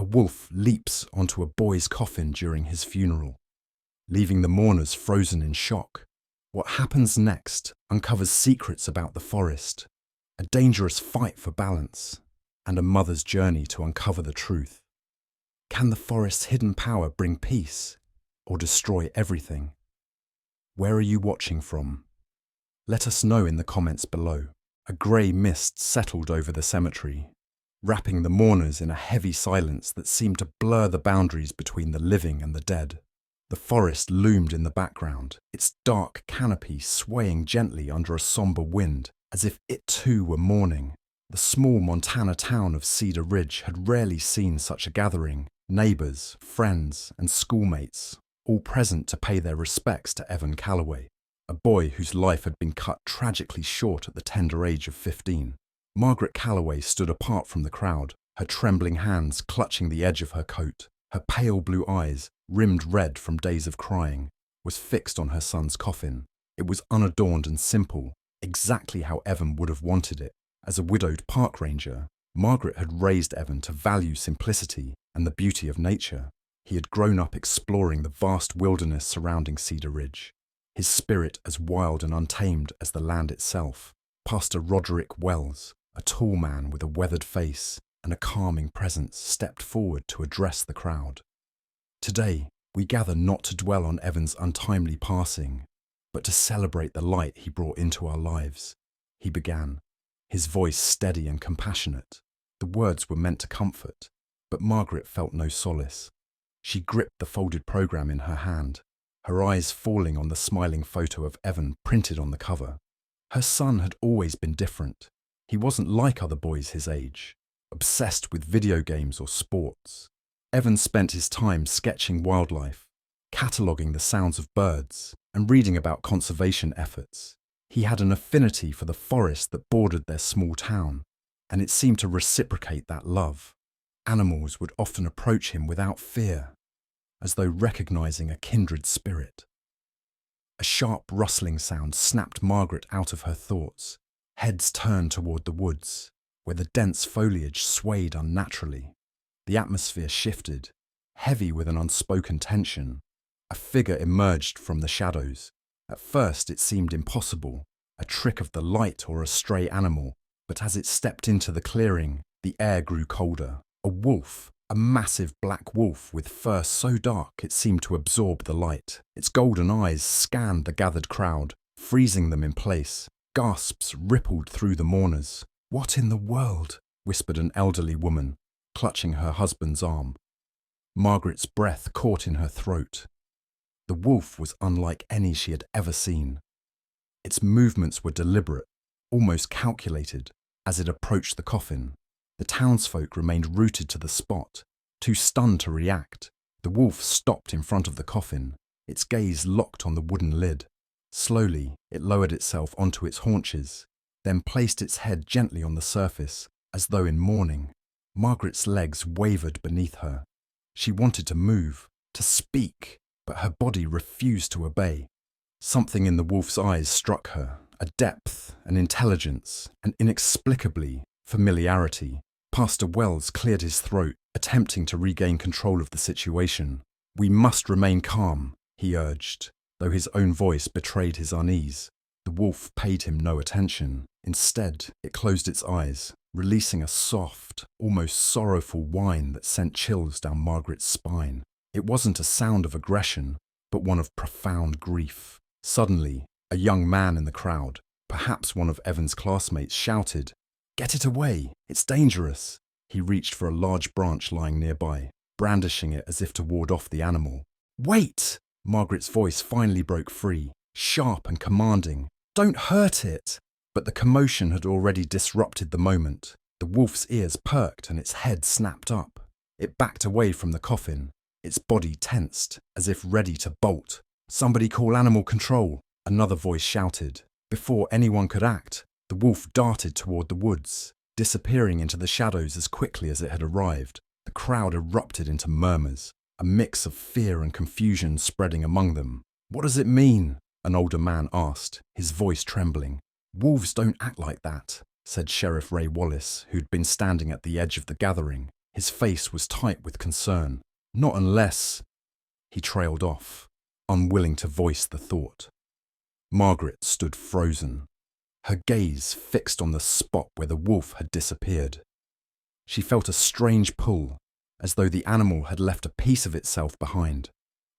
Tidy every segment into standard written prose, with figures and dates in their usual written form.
A wolf leaps onto a boy's coffin during his funeral, leaving the mourners frozen in shock. What happens next uncovers secrets about the forest, a dangerous fight for balance, and a mother's journey to uncover the truth. Can the forest's hidden power bring peace or destroy everything? Where are you watching from? Let us know in the comments below. A grey mist settled over the cemetery, wrapping the mourners in a heavy silence that seemed to blur the boundaries between the living and the dead. The forest loomed in the background, its dark canopy swaying gently under a sombre wind, as if it too were mourning. The small Montana town of Cedar Ridge had rarely seen such a gathering. Neighbours, friends, and schoolmates, all present to pay their respects to Evan Calloway, a boy whose life had been cut tragically short at the tender age of 15. Margaret Calloway stood apart from the crowd, her trembling hands clutching the edge of her coat. Her pale blue eyes, rimmed red from days of crying, was fixed on her son's coffin. It was unadorned and simple, exactly how Evan would have wanted it. As a widowed park ranger, Margaret had raised Evan to value simplicity and the beauty of nature. He had grown up exploring the vast wilderness surrounding Cedar Ridge, his spirit as wild and untamed as the land itself. Pastor Roderick Wells, a tall man with a weathered face and a calming presence, stepped forward to address the crowd. Today, we gather not to dwell on Evan's untimely passing, but to celebrate the light he brought into our lives. He began, his voice steady and compassionate. The words were meant to comfort, but Margaret felt no solace. She gripped the folded program in her hand, her eyes falling on the smiling photo of Evan printed on the cover. Her son had always been different. He wasn't like other boys his age, obsessed with video games or sports. Evan spent his time sketching wildlife, cataloguing the sounds of birds, and reading about conservation efforts. He had an affinity for the forest that bordered their small town, and it seemed to reciprocate that love. Animals would often approach him without fear, as though recognizing a kindred spirit. A sharp rustling sound snapped Margaret out of her thoughts. Heads turned toward the woods, where the dense foliage swayed unnaturally. The atmosphere shifted, heavy with an unspoken tension. A figure emerged from the shadows. At first it seemed impossible, a trick of the light or a stray animal, but as it stepped into the clearing, the air grew colder. A wolf, a massive black wolf with fur so dark it seemed to absorb the light. Its golden eyes scanned the gathered crowd, freezing them in place. Gasps rippled through the mourners. "What in the world?" whispered an elderly woman, clutching her husband's arm. Margaret's breath caught in her throat. The wolf was unlike any she had ever seen. Its movements were deliberate, almost calculated, as it approached the coffin. The townsfolk remained rooted to the spot, too stunned to react. The wolf stopped in front of the coffin, its gaze locked on the wooden lid. Slowly, it lowered itself onto its haunches, then placed its head gently on the surface, as though in mourning. Margaret's legs wavered beneath her. She wanted to move, to speak, but her body refused to obey. Something in the wolf's eyes struck her, a depth, an intelligence, and inexplicably, familiarity. Pastor Wells cleared his throat, attempting to regain control of the situation. "We must remain calm," he urged, though his own voice betrayed his unease. The wolf paid him no attention. Instead, it closed its eyes, releasing a soft, almost sorrowful whine that sent chills down Margaret's spine. It wasn't a sound of aggression, but one of profound grief. Suddenly, a young man in the crowd, perhaps one of Evan's classmates, shouted, "Get it away! It's dangerous!" He reached for a large branch lying nearby, brandishing it as if to ward off the animal. "Wait!" Margaret's voice finally broke free, sharp and commanding. "Don't hurt it!" But the commotion had already disrupted the moment. The wolf's ears perked and its head snapped up. It backed away from the coffin, its body tensed, as if ready to bolt. "Somebody call animal control!" Another voice shouted. Before anyone could act, the wolf darted toward the woods, disappearing into the shadows as quickly as it had arrived. The crowd erupted into murmurs, a mix of fear and confusion spreading among them. "What does it mean?" an older man asked, his voice trembling. "Wolves don't act like that," said Sheriff Ray Wallace, who'd been standing at the edge of the gathering. His face was tight with concern. Not unless... He trailed off, unwilling to voice the thought. Margaret stood frozen, her gaze fixed on the spot where the wolf had disappeared. She felt a strange pull, as though the animal had left a piece of itself behind.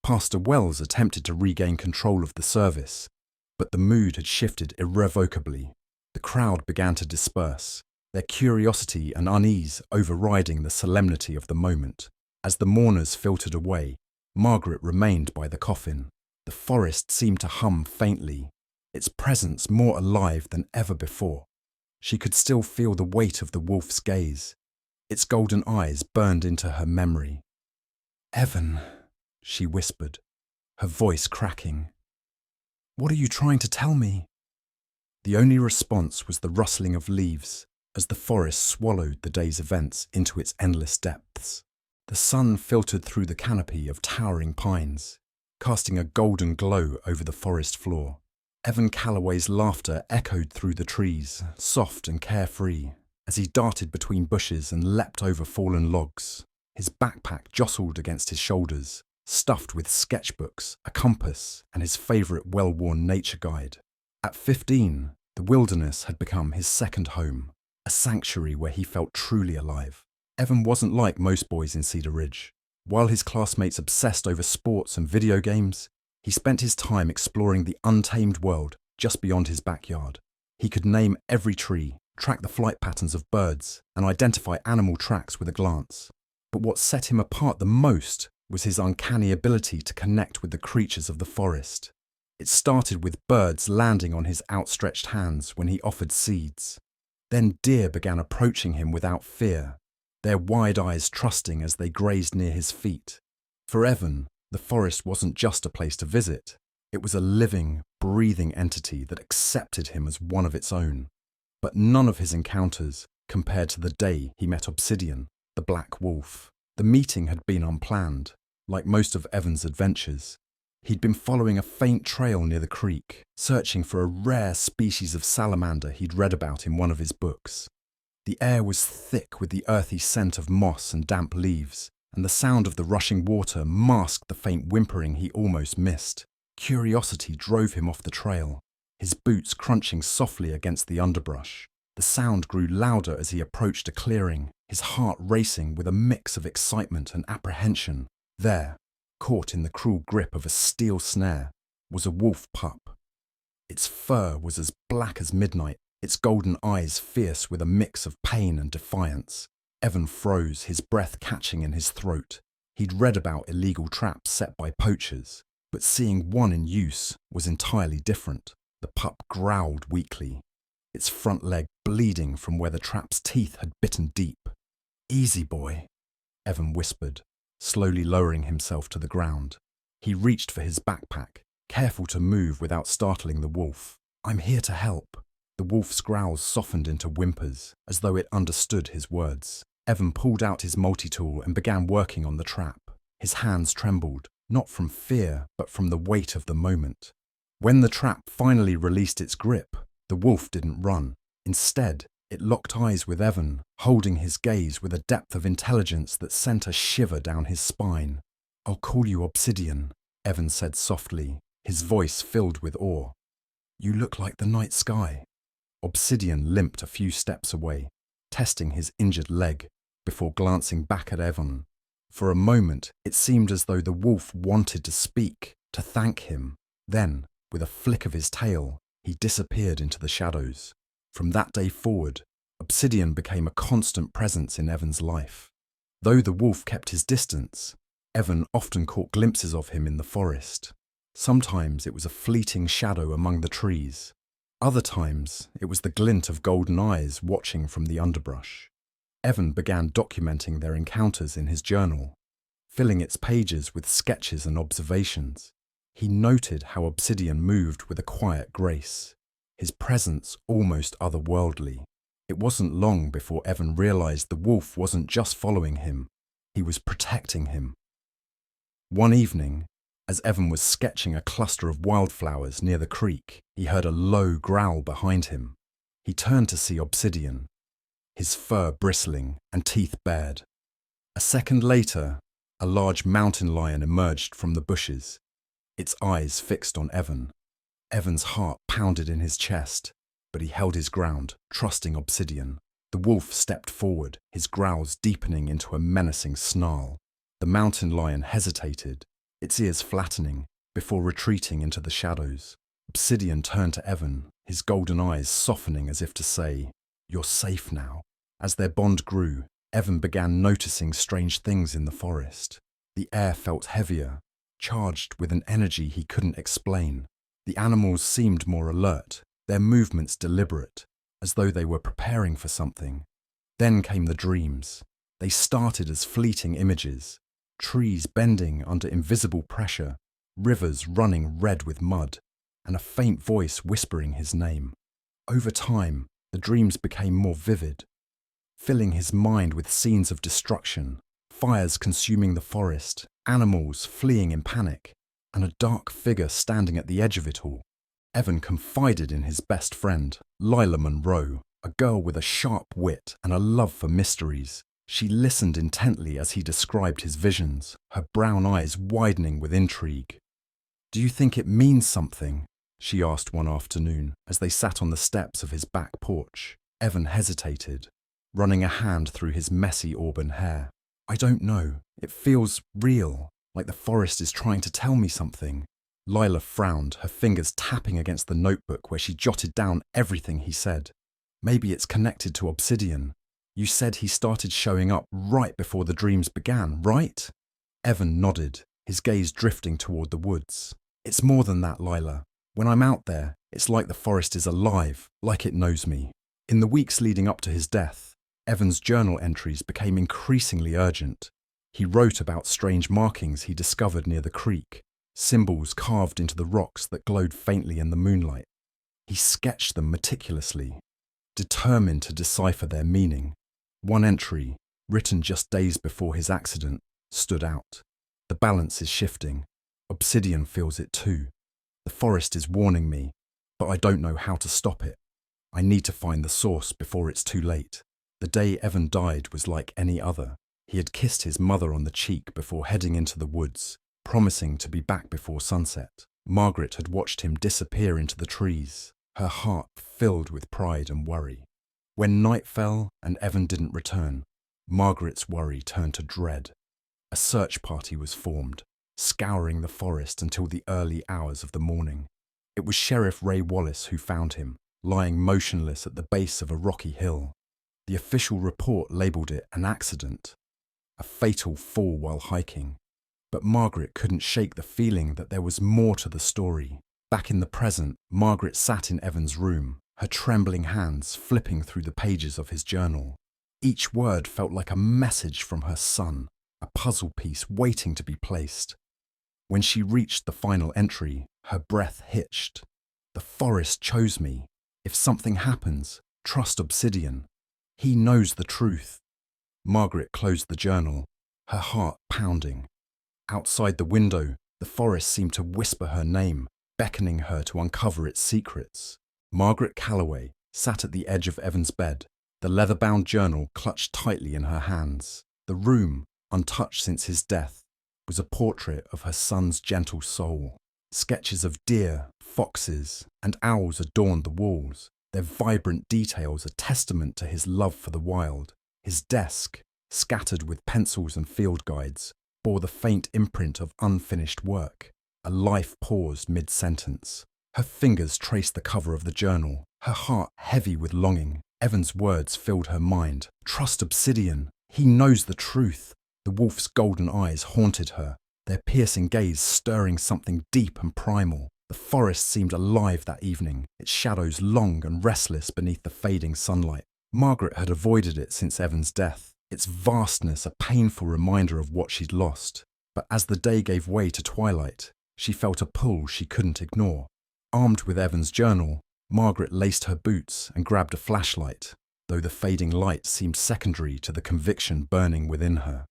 Pastor Wells attempted to regain control of the service, but the mood had shifted irrevocably. The crowd began to disperse, their curiosity and unease overriding the solemnity of the moment. As the mourners filtered away, Margaret remained by the coffin. The forest seemed to hum faintly, its presence more alive than ever before. She could still feel the weight of the wolf's gaze. Its golden eyes burned into her memory. "Evan," she whispered, her voice cracking. "What are you trying to tell me?" The only response was the rustling of leaves as the forest swallowed the day's events into its endless depths. The sun filtered through the canopy of towering pines, casting a golden glow over the forest floor. Evan Calloway's laughter echoed through the trees, soft and carefree, as he darted between bushes and leapt over fallen logs. His backpack jostled against his shoulders, stuffed with sketchbooks, a compass, and his favourite well-worn nature guide. At 15, the wilderness had become his second home, a sanctuary where he felt truly alive. Evan wasn't like most boys in Cedar Ridge. While his classmates obsessed over sports and video games, he spent his time exploring the untamed world just beyond his backyard. He could name every tree, track the flight patterns of birds, and identify animal tracks with a glance. But what set him apart the most was his uncanny ability to connect with the creatures of the forest. It started with birds landing on his outstretched hands when he offered seeds. Then deer began approaching him without fear, their wide eyes trusting as they grazed near his feet. For Evan, the forest wasn't just a place to visit. It was a living, breathing entity that accepted him as one of its own. But none of his encounters compared to the day he met Obsidian, the black wolf. The meeting had been unplanned, like most of Evan's adventures. He'd been following a faint trail near the creek, searching for a rare species of salamander he'd read about in one of his books. The air was thick with the earthy scent of moss and damp leaves, and the sound of the rushing water masked the faint whimpering he almost missed. Curiosity drove him off the trail, his boots crunching softly against the underbrush. The sound grew louder as he approached a clearing, his heart racing with a mix of excitement and apprehension. There, caught in the cruel grip of a steel snare, was a wolf pup. Its fur was as black as midnight, its golden eyes fierce with a mix of pain and defiance. Evan froze, his breath catching in his throat. He'd read about illegal traps set by poachers, but seeing one in use was entirely different. The pup growled weakly, its front leg bleeding from where the trap's teeth had bitten deep. "Easy, boy," Evan whispered, slowly lowering himself to the ground. He reached for his backpack, careful to move without startling the wolf. "I'm here to help." The wolf's growls softened into whimpers, as though it understood his words. Evan pulled out his multi-tool and began working on the trap. His hands trembled, not from fear, but from the weight of the moment. When the trap finally released its grip, the wolf didn't run. Instead, it locked eyes with Evan, holding his gaze with a depth of intelligence that sent a shiver down his spine. "I'll call you Obsidian," Evan said softly, his voice filled with awe. "You look like the night sky." Obsidian limped a few steps away, testing his injured leg, before glancing back at Evan. For a moment, it seemed as though the wolf wanted to speak, to thank him. Then, with a flick of his tail, he disappeared into the shadows. From that day forward, Obsidian became a constant presence in Evan's life. Though the wolf kept his distance, Evan often caught glimpses of him in the forest. Sometimes it was a fleeting shadow among the trees. Other times, it was the glint of golden eyes watching from the underbrush. Evan began documenting their encounters in his journal, filling its pages with sketches and observations. He noted how Obsidian moved with a quiet grace, his presence almost otherworldly. It wasn't long before Evan realized the wolf wasn't just following him, he was protecting him. One evening, as Evan was sketching a cluster of wildflowers near the creek, he heard a low growl behind him. He turned to see Obsidian, his fur bristling and teeth bared. A second later, a large mountain lion emerged from the bushes, its eyes fixed on Evan. Evan's heart pounded in his chest, but he held his ground, trusting Obsidian. The wolf stepped forward, his growls deepening into a menacing snarl. The mountain lion hesitated, its ears flattening, before retreating into the shadows. Obsidian turned to Evan, his golden eyes softening as if to say, "You're safe now." As their bond grew, Evan began noticing strange things in the forest. The air felt heavier, charged with an energy he couldn't explain. The animals seemed more alert, their movements deliberate, as though they were preparing for something. Then came the dreams. They started as fleeting images, trees bending under invisible pressure, rivers running red with mud, and a faint voice whispering his name. Over time, the dreams became more vivid, filling his mind with scenes of destruction, fires consuming the forest, animals fleeing in panic, and a dark figure standing at the edge of it all. Evan confided in his best friend, Lila Monroe, a girl with a sharp wit and a love for mysteries. She listened intently as he described his visions, her brown eyes widening with intrigue. "Do you think it means something?" she asked one afternoon as they sat on the steps of his back porch. Evan hesitated, running a hand through his messy auburn hair. "I don't know. It feels real, like the forest is trying to tell me something." Lila frowned, her fingers tapping against the notebook where she jotted down everything he said. "Maybe it's connected to Obsidian. You said he started showing up right before the dreams began, right?" Evan nodded, his gaze drifting toward the woods. "It's more than that, Lila. When I'm out there, it's like the forest is alive, like it knows me." In the weeks leading up to his death, Evan's journal entries became increasingly urgent. He wrote about strange markings he discovered near the creek, symbols carved into the rocks that glowed faintly in the moonlight. He sketched them meticulously, determined to decipher their meaning. One entry, written just days before his accident, stood out. "The balance is shifting. Obsidian feels it too. The forest is warning me, but I don't know how to stop it. I need to find the source before it's too late." The day Evan died was like any other. He had kissed his mother on the cheek before heading into the woods, promising to be back before sunset. Margaret had watched him disappear into the trees, her heart filled with pride and worry. When night fell and Evan didn't return, Margaret's worry turned to dread. A search party was formed, scouring the forest until the early hours of the morning. It was Sheriff Ray Wallace who found him, lying motionless at the base of a rocky hill. The official report labelled it an accident, a fatal fall while hiking. But Margaret couldn't shake the feeling that there was more to the story. Back in the present, Margaret sat in Evan's room, her trembling hands flipping through the pages of his journal. Each word felt like a message from her son, a puzzle piece waiting to be placed. When she reached the final entry, her breath hitched. "The forest chose me. If something happens, trust Obsidian. He knows the truth." Margaret closed the journal, her heart pounding. Outside the window, the forest seemed to whisper her name, beckoning her to uncover its secrets. Margaret Calloway sat at the edge of Evan's bed, the leather-bound journal clutched tightly in her hands. The room, untouched since his death, was a portrait of her son's gentle soul. Sketches of deer, foxes, and owls adorned the walls, their vibrant details a testament to his love for the wild. His desk, scattered with pencils and field guides, bore the faint imprint of unfinished work. A life paused mid-sentence. Her fingers traced the cover of the journal, her heart heavy with longing. Evan's words filled her mind. "Trust Obsidian. He knows the truth." The wolf's golden eyes haunted her, their piercing gaze stirring something deep and primal. The forest seemed alive that evening, its shadows long and restless beneath the fading sunlight. Margaret had avoided it since Evan's death, its vastness a painful reminder of what she'd lost. But as the day gave way to twilight, she felt a pull she couldn't ignore. Armed with Evan's journal, Margaret laced her boots and grabbed a flashlight, though the fading light seemed secondary to the conviction burning within her.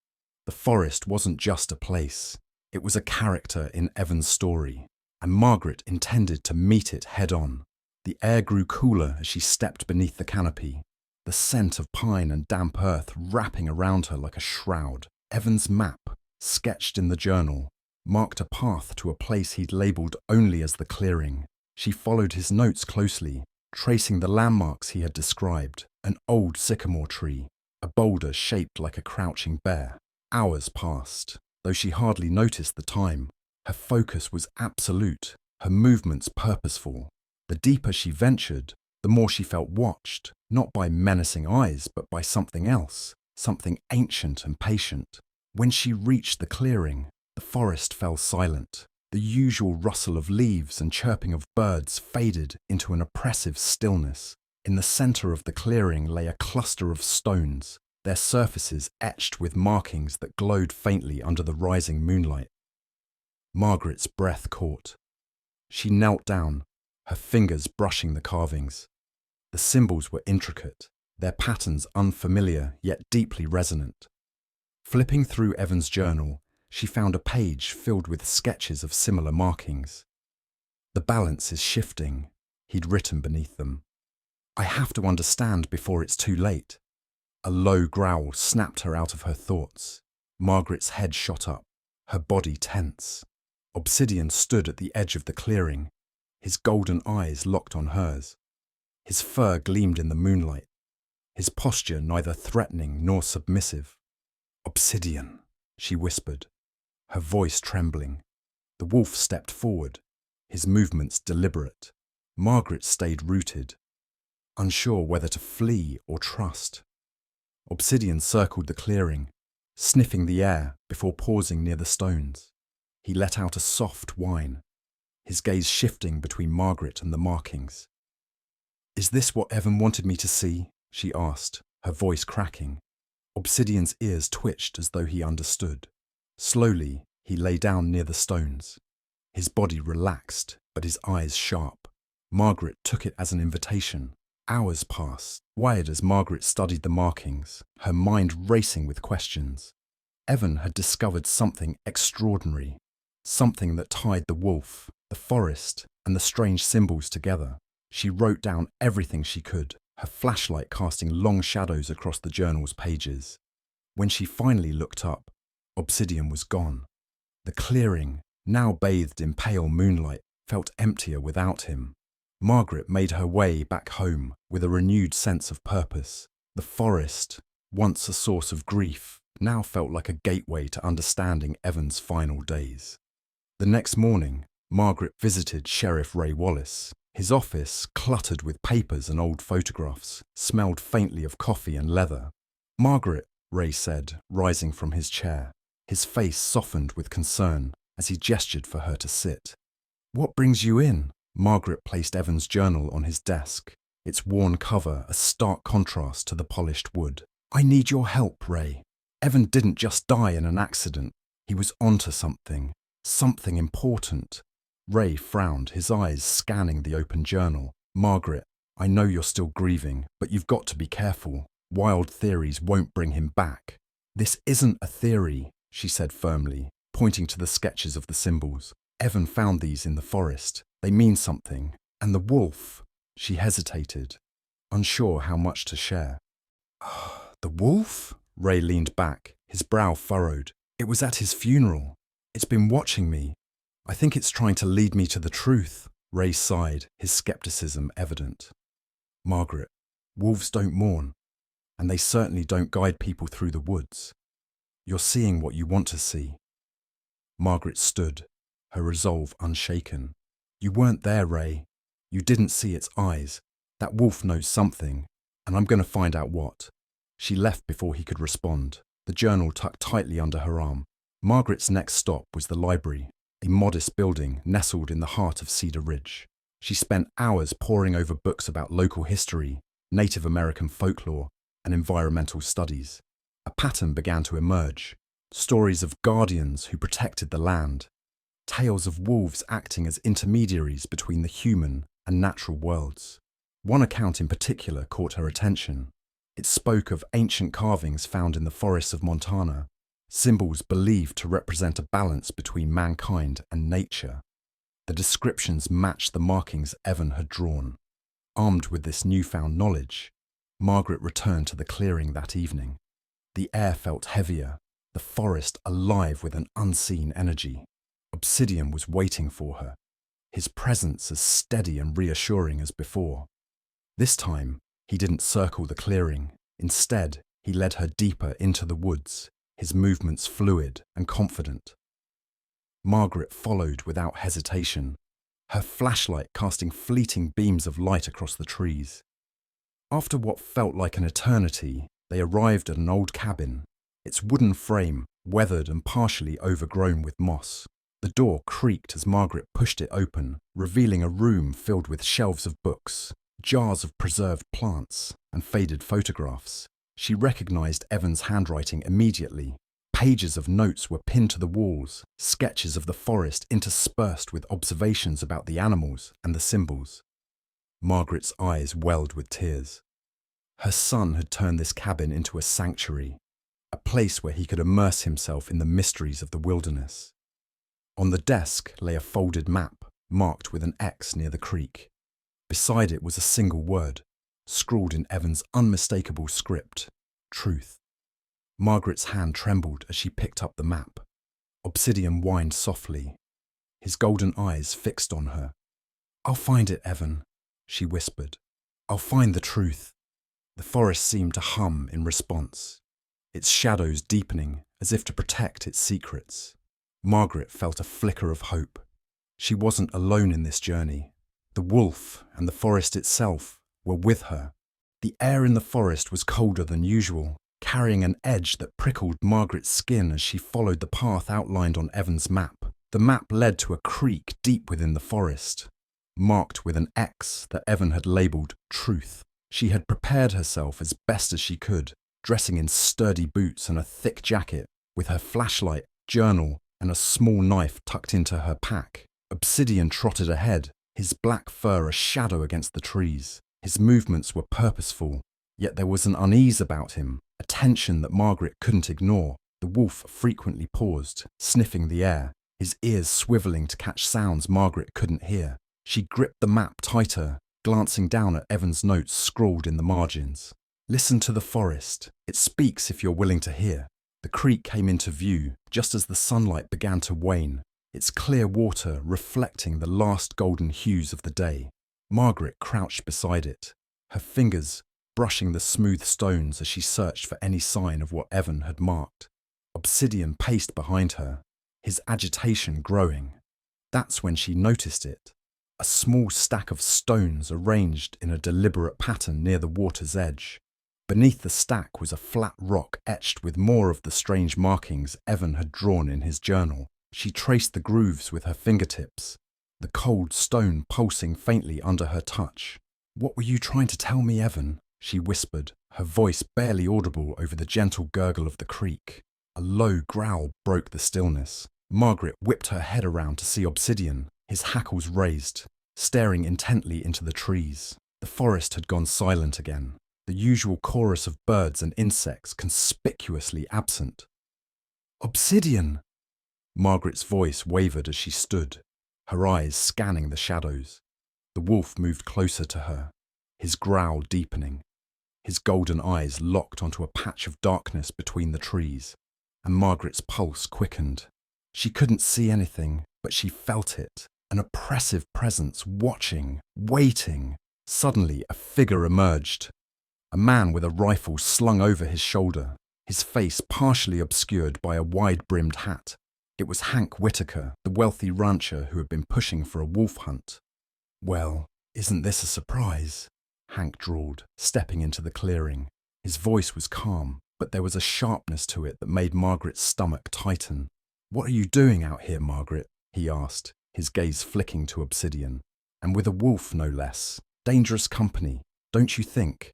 The forest wasn't just a place, it was a character in Evan's story, and Margaret intended to meet it head-on. The air grew cooler as she stepped beneath the canopy, the scent of pine and damp earth wrapping around her like a shroud. Evan's map, sketched in the journal, marked a path to a place he'd labelled only as the clearing. She followed his notes closely, tracing the landmarks he had described: an old sycamore tree, a boulder shaped like a crouching bear. Hours passed, though she hardly noticed the time. Her focus was absolute, her movements purposeful. The deeper she ventured, the more she felt watched, not by menacing eyes, but by something else, something ancient and patient. When she reached the clearing, the forest fell silent. The usual rustle of leaves and chirping of birds faded into an oppressive stillness. In the centre of the clearing lay a cluster of stones, their surfaces etched with markings that glowed faintly under the rising moonlight. Margaret's breath caught. She knelt down, her fingers brushing the carvings. The symbols were intricate, their patterns unfamiliar yet deeply resonant. Flipping through Evan's journal, she found a page filled with sketches of similar markings. "The balance is shifting," he'd written beneath them. "I have to understand before it's too late." A low growl snapped her out of her thoughts. Margaret's head shot up, her body tense. Obsidian stood at the edge of the clearing, his golden eyes locked on hers. His fur gleamed in the moonlight, his posture neither threatening nor submissive. "Obsidian," she whispered, her voice trembling. The wolf stepped forward, his movements deliberate. Margaret stayed rooted, unsure whether to flee or trust. Obsidian circled the clearing, sniffing the air before pausing near the stones. He let out a soft whine, his gaze shifting between Margaret and the markings. "Is this what Evan wanted me to see?" she asked, her voice cracking. Obsidian's ears twitched as though he understood. Slowly, he lay down near the stones. His body relaxed, but his eyes sharp. Margaret took it as an invitation. Hours passed, wired as Margaret studied the markings, her mind racing with questions. Evan had discovered something extraordinary, something that tied the wolf, the forest, and the strange symbols together. She wrote down everything she could, her flashlight casting long shadows across the journal's pages. When she finally looked up, Obsidian was gone. The clearing, now bathed in pale moonlight, felt emptier without him. Margaret made her way back home with a renewed sense of purpose. The forest, once a source of grief, now felt like a gateway to understanding Evan's final days. The next morning, Margaret visited Sheriff Ray Wallace. His office, cluttered with papers and old photographs, smelled faintly of coffee and leather. "Margaret," Ray said, rising from his chair. His face softened with concern as he gestured for her to sit. "What brings you in?" Margaret placed Evan's journal on his desk, its worn cover a stark contrast to the polished wood. "I need your help, Ray. Evan didn't just die in an accident. He was onto something, something important." Ray frowned, his eyes scanning the open journal. "Margaret, I know you're still grieving, but you've got to be careful. Wild theories won't bring him back." "This isn't a theory," she said firmly, pointing to the sketches of the symbols. "Evan found these in the forest. They mean something. And the wolf." She hesitated, unsure how much to share. "The wolf?" Ray leaned back, his brow furrowed. "It was at his funeral. It's been watching me. I think it's trying to lead me to the truth." Ray sighed, his skepticism evident. "Margaret, wolves don't mourn, and they certainly don't guide people through the woods. You're seeing what you want to see." Margaret stood, her resolve unshaken. "You weren't there, Ray. You didn't see its eyes. That wolf knows something, and I'm going to find out what." She left before he could respond, the journal tucked tightly under her arm. Margaret's next stop was the library, a modest building nestled in the heart of Cedar Ridge. She spent hours poring over books about local history, Native American folklore, and environmental studies. A pattern began to emerge. Stories of guardians who protected the land. Tales of wolves acting as intermediaries between the human and natural worlds. One account in particular caught her attention. It spoke of ancient carvings found in the forests of Montana, symbols believed to represent a balance between mankind and nature. The descriptions matched the markings Evan had drawn. Armed with this newfound knowledge, Margaret returned to the clearing that evening. The air felt heavier, the forest alive with an unseen energy. Obsidian was waiting for her, his presence as steady and reassuring as before. This time, he didn't circle the clearing. Instead, he led her deeper into the woods, his movements fluid and confident. Margaret followed without hesitation, her flashlight casting fleeting beams of light across the trees. After what felt like an eternity, they arrived at an old cabin, its wooden frame weathered and partially overgrown with moss. The door creaked as Margaret pushed it open, revealing a room filled with shelves of books, jars of preserved plants, and faded photographs. She recognized Evan's handwriting immediately. Pages of notes were pinned to the walls, sketches of the forest interspersed with observations about the animals and the symbols. Margaret's eyes welled with tears. Her son had turned this cabin into a sanctuary, a place where he could immerse himself in the mysteries of the wilderness. On the desk lay a folded map, marked with an X near the creek. Beside it was a single word, scrawled in Evan's unmistakable script: truth. Margaret's hand trembled as she picked up the map. Obsidian whined softly, his golden eyes fixed on her. "I'll find it, Evan," she whispered. "I'll find the truth." The forest seemed to hum in response, its shadows deepening as if to protect its secrets. Margaret felt a flicker of hope. She wasn't alone in this journey. The wolf and the forest itself were with her. The air in the forest was colder than usual, carrying an edge that prickled Margaret's skin as she followed the path outlined on Evan's map. The map led to a creek deep within the forest, marked with an X that Evan had labelled truth. She had prepared herself as best as she could, dressing in sturdy boots and a thick jacket, with her flashlight, journal, and a small knife tucked into her pack. Obsidian trotted ahead, his black fur a shadow against the trees. His movements were purposeful, yet there was an unease about him, a tension that Margaret couldn't ignore. The wolf frequently paused, sniffing the air, his ears swiveling to catch sounds Margaret couldn't hear. She gripped the map tighter, glancing down at Evan's notes scrawled in the margins. "Listen to the forest. It speaks if you're willing to hear." The creek came into view just as the sunlight began to wane, its clear water reflecting the last golden hues of the day. Margaret crouched beside it, her fingers brushing the smooth stones as she searched for any sign of what Evan had marked. Obsidian paced behind her, his agitation growing. That's when she noticed it, a small stack of stones arranged in a deliberate pattern near the water's edge. Beneath the stack was a flat rock etched with more of the strange markings Evan had drawn in his journal. She traced the grooves with her fingertips, the cold stone pulsing faintly under her touch. "What were you trying to tell me, Evan?" she whispered, her voice barely audible over the gentle gurgle of the creek. A low growl broke the stillness. Margaret whipped her head around to see Obsidian, his hackles raised, staring intently into the trees. The forest had gone silent again, the usual chorus of birds and insects conspicuously absent. "Obsidian!" Margaret's voice wavered as she stood, her eyes scanning the shadows. The wolf moved closer to her, his growl deepening. His golden eyes locked onto a patch of darkness between the trees, and Margaret's pulse quickened. She couldn't see anything, but she felt it, an oppressive presence watching, waiting. Suddenly, a figure emerged. A man with a rifle slung over his shoulder, his face partially obscured by a wide-brimmed hat. It was Hank Whitaker, the wealthy rancher who had been pushing for a wolf hunt. "Well, isn't this a surprise?" Hank drawled, stepping into the clearing. His voice was calm, but there was a sharpness to it that made Margaret's stomach tighten. "What are you doing out here, Margaret?" he asked, his gaze flicking to Obsidian. "And with a wolf, no less. Dangerous company, don't you think?"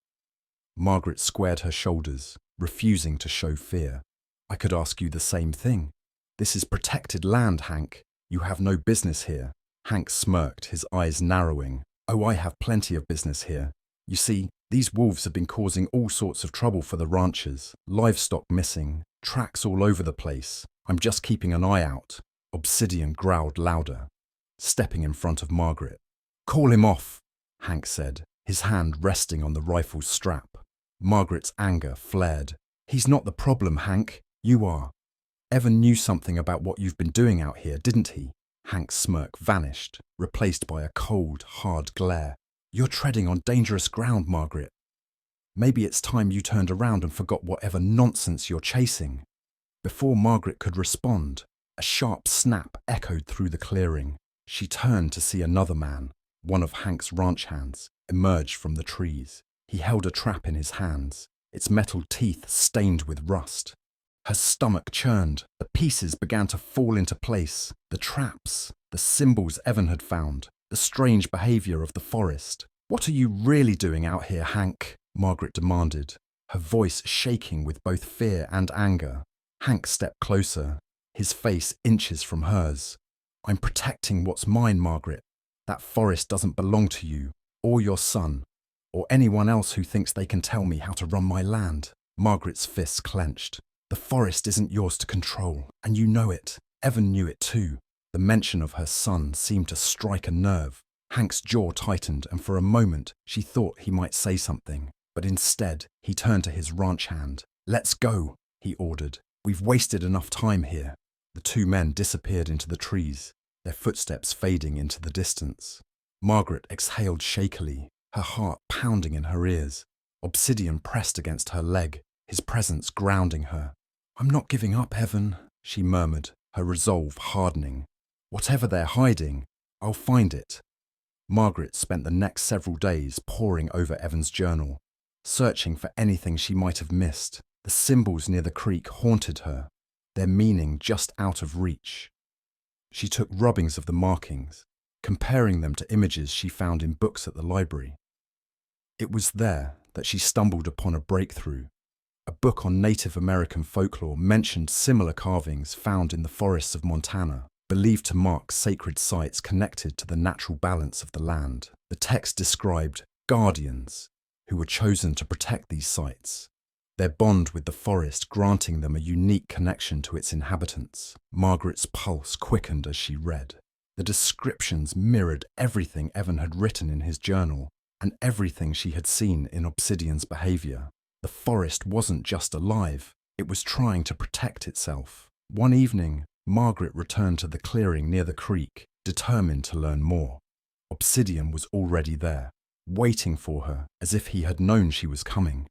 Margaret squared her shoulders, refusing to show fear. "I could ask you the same thing. This is protected land, Hank. You have no business here." Hank smirked, his eyes narrowing. "Oh, I have plenty of business here. You see, these wolves have been causing all sorts of trouble for the ranchers. Livestock missing, tracks all over the place. I'm just keeping an eye out." Obsidian growled louder, stepping in front of Margaret. "Call him off," Hank said, his hand resting on the rifle's strap. Margaret's anger flared. "He's not the problem, Hank. You are. Evan knew something about what you've been doing out here, didn't he? Hank's smirk vanished, replaced by a cold, hard glare. You're treading on dangerous ground, Margaret. Maybe it's time you turned around and forgot whatever nonsense you're chasing. Before Margaret could respond, a sharp snap echoed through the clearing. She turned to see another man, one of Hank's ranch hands, emerge from the trees. He held a trap in his hands, its metal teeth stained with rust. Her stomach churned. The pieces began to fall into place. The traps, the symbols Evan had found, the strange behaviour of the forest. What are you really doing out here, Hank? Margaret demanded, her voice shaking with both fear and anger. Hank stepped closer, his face inches from hers. I'm protecting what's mine, Margaret. That forest doesn't belong to you, or your son, or anyone else who thinks they can tell me how to run my land. Margaret's fists clenched. The forest isn't yours to control, and you know it. Evan knew it too. The mention of her son seemed to strike a nerve. Hank's jaw tightened, and for a moment she thought he might say something. But instead, he turned to his ranch hand. Let's go, he ordered. We've wasted enough time here. The two men disappeared into the trees, their footsteps fading into the distance. Margaret exhaled shakily, her heart pounding in her ears. Obsidian pressed against her leg, his presence grounding her. I'm not giving up, Evan, she murmured, her resolve hardening. Whatever they're hiding, I'll find it. Margaret spent the next several days poring over Evan's journal, searching for anything she might have missed. The symbols near the creek haunted her, their meaning just out of reach. She took rubbings of the markings, comparing them to images she found in books at the library. It was there that she stumbled upon a breakthrough. A book on Native American folklore mentioned similar carvings found in the forests of Montana, believed to mark sacred sites connected to the natural balance of the land. The text described guardians who were chosen to protect these sites, their bond with the forest granting them a unique connection to its inhabitants. Margaret's pulse quickened as she read. The descriptions mirrored everything Evan had written in his journal and everything she had seen in Obsidian's behaviour. The forest wasn't just alive, it was trying to protect itself. One evening, Margaret returned to the clearing near the creek, determined to learn more. Obsidian was already there, waiting for her as if he had known she was coming.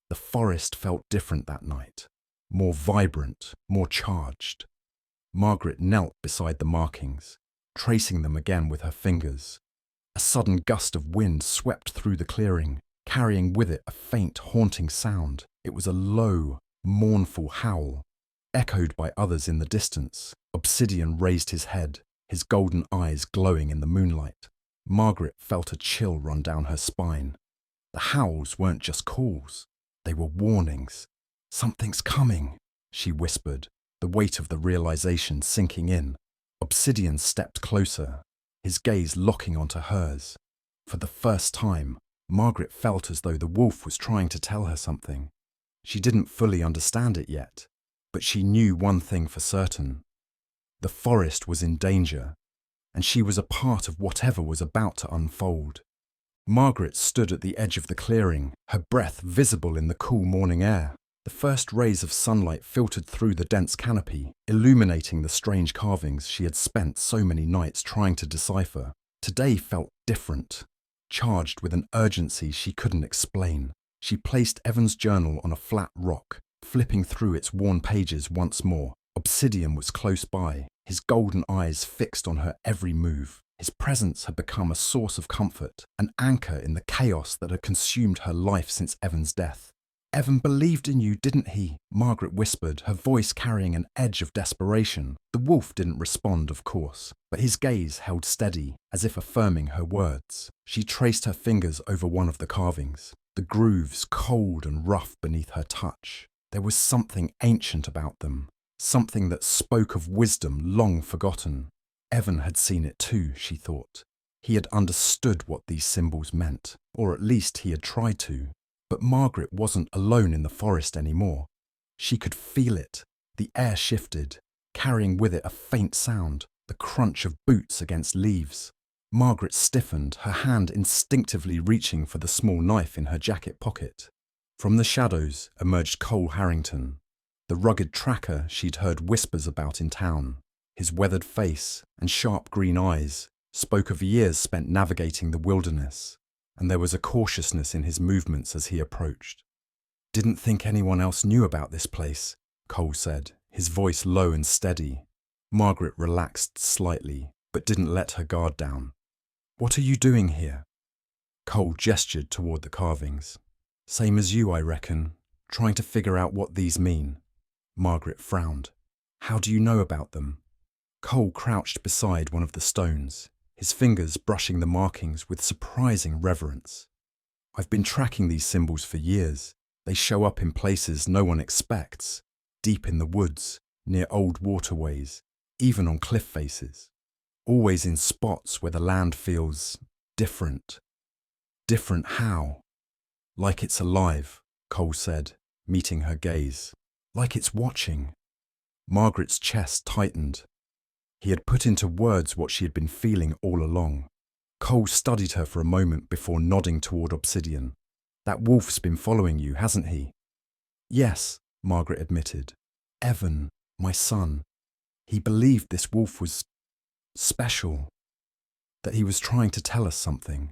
The forest felt different that night, more vibrant, more charged. Margaret knelt beside the markings, tracing them again with her fingers. A sudden gust of wind swept through the clearing, carrying with it a faint, haunting sound. It was a low, mournful howl, echoed by others in the distance. Obsidian raised his head, his golden eyes glowing in the moonlight. Margaret felt a chill run down her spine. The howls weren't just calls, they were warnings. Something's coming, she whispered, the weight of the realization sinking in. Obsidian stepped closer, his gaze locking onto hers. For the first time, Margaret felt as though the wolf was trying to tell her something. She didn't fully understand it yet, but she knew one thing for certain. The forest was in danger, and she was a part of whatever was about to unfold. Margaret stood at the edge of the clearing, her breath visible in the cool morning air. The first rays of sunlight filtered through the dense canopy, illuminating the strange carvings she had spent so many nights trying to decipher. Today felt different, charged with an urgency she couldn't explain. She placed Evan's journal on a flat rock, flipping through its worn pages once more. Obsidian was close by, his golden eyes fixed on her every move. His presence had become a source of comfort, an anchor in the chaos that had consumed her life since Evan's death. Evan believed in you, didn't he? Margaret whispered, her voice carrying an edge of desperation. The wolf didn't respond, of course, but his gaze held steady, as if affirming her words. She traced her fingers over one of the carvings, the grooves cold and rough beneath her touch. There was something ancient about them, something that spoke of wisdom long forgotten. Evan had seen it too, she thought. He had understood what these symbols meant, or at least he had tried to. But Margaret wasn't alone in the forest anymore. She could feel it. The air shifted, carrying with it a faint sound, the crunch of boots against leaves. Margaret stiffened, her hand instinctively reaching for the small knife in her jacket pocket. From the shadows emerged Cole Harrington, The rugged tracker she'd heard whispers about in town, his weathered face and sharp green eyes, spoke of years spent navigating the wilderness, and there was a cautiousness in his movements as he approached. "Didn't think anyone else knew about this place," Cole said, his voice low and steady. Margaret relaxed slightly, but didn't let her guard down. "What are you doing here?" Cole gestured toward the carvings. "Same as you, I reckon, trying to figure out what these mean." Margaret frowned. "How do you know about them?" Cole crouched beside one of the stones, his fingers brushing the markings with surprising reverence. "I've been tracking these symbols for years. They show up in places no one expects, deep in the woods, near old waterways, even on cliff faces. Always in spots where the land feels different." "Different how?" "Like it's alive," Cole said, meeting her gaze. "Like it's watching." Margaret's chest tightened. He had put into words what she had been feeling all along. Cole studied her for a moment before nodding toward Obsidian. "That wolf's been following you, hasn't he?" "Yes," Margaret admitted. "Evan, my son. He believed this wolf was special, that he was trying to tell us something."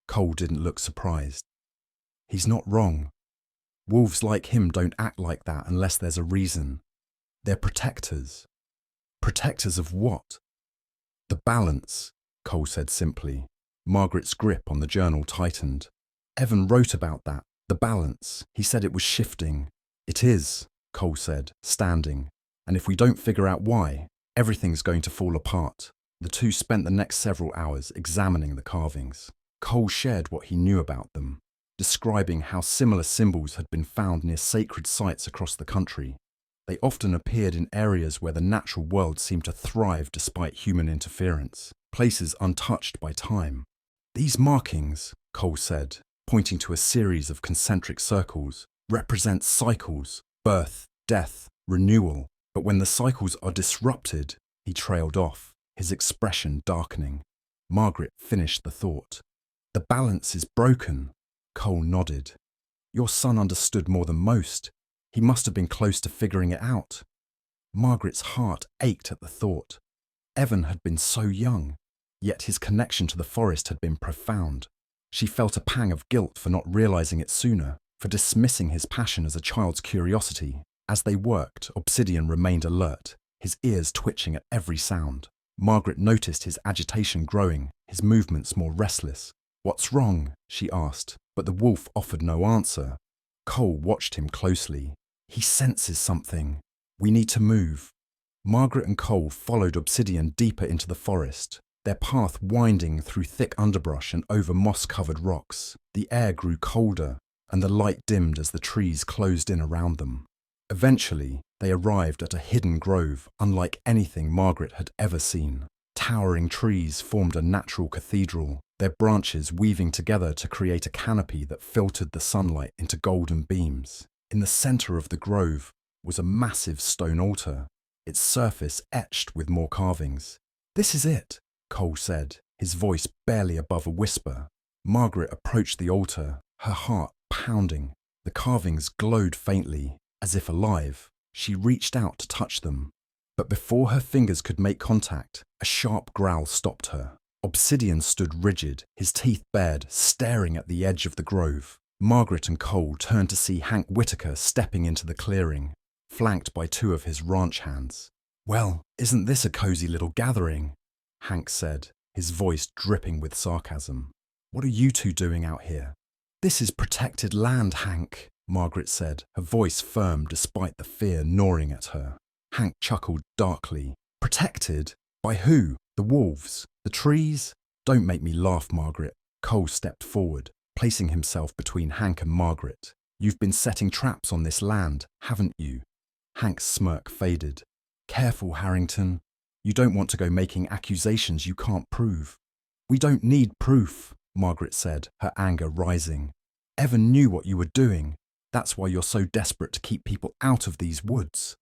Cole didn't look surprised. "He's not wrong. Wolves like him don't act like that unless there's a reason. They're protectors." "Protectors of what?" "The balance," Cole said simply. Margaret's grip on the journal tightened. "Evan wrote about that, the balance. He said it was shifting." "It is," Cole said, standing. "And if we don't figure out why, everything's going to fall apart." The two spent the next several hours examining the carvings. Cole shared what he knew about them, describing how similar symbols had been found near sacred sites across the country. They often appeared in areas where the natural world seemed to thrive despite human interference, places untouched by time. "These markings," Cole said, pointing to a series of concentric circles, "represent cycles, birth, death, renewal. But when the cycles are disrupted," he trailed off, his expression darkening. Margaret finished the thought. "The balance is broken." Cole nodded. "Your son understood more than most. He must have been close to figuring it out." Margaret's heart ached at the thought. Evan had been so young, yet his connection to the forest had been profound. She felt a pang of guilt for not realizing it sooner, for dismissing his passion as a child's curiosity. As they worked, Obsidian remained alert, his ears twitching at every sound. Margaret noticed his agitation growing, his movements more restless. "What's wrong?" she asked, but the wolf offered no answer. Cole watched him closely. "He senses something. We need to move." Margaret and Cole followed Obsidian deeper into the forest, their path winding through thick underbrush and over moss-covered rocks. The air grew colder, and the light dimmed as the trees closed in around them. Eventually, they arrived at a hidden grove unlike anything Margaret had ever seen. Towering trees formed a natural cathedral, their branches weaving together to create a canopy that filtered the sunlight into golden beams. In the center of the grove was a massive stone altar, its surface etched with more carvings. "This is it," Cole said, his voice barely above a whisper. Margaret approached the altar, her heart pounding. The carvings glowed faintly, as if alive. She reached out to touch them, but before her fingers could make contact, a sharp growl stopped her. Obsidian stood rigid, his teeth bared, staring at the edge of the grove. Margaret and Cole turned to see Hank Whitaker stepping into the clearing, flanked by two of his ranch hands. "Well, isn't this a cozy little gathering?" Hank said, his voice dripping with sarcasm. "What are you two doing out here?" "This is protected land, Hank," Margaret said, her voice firm despite the fear gnawing at her. Hank chuckled darkly. "Protected? By who? The wolves? The trees?" "Don't make me laugh, Margaret." Cole stepped forward, placing himself between Hank and Margaret. "You've been setting traps on this land, haven't you?" Hank's smirk faded. "Careful, Harrington. You don't want to go making accusations you can't prove." "We don't need proof," Margaret said, her anger rising. "Evan knew what you were doing. That's why you're so desperate to keep people out of these woods."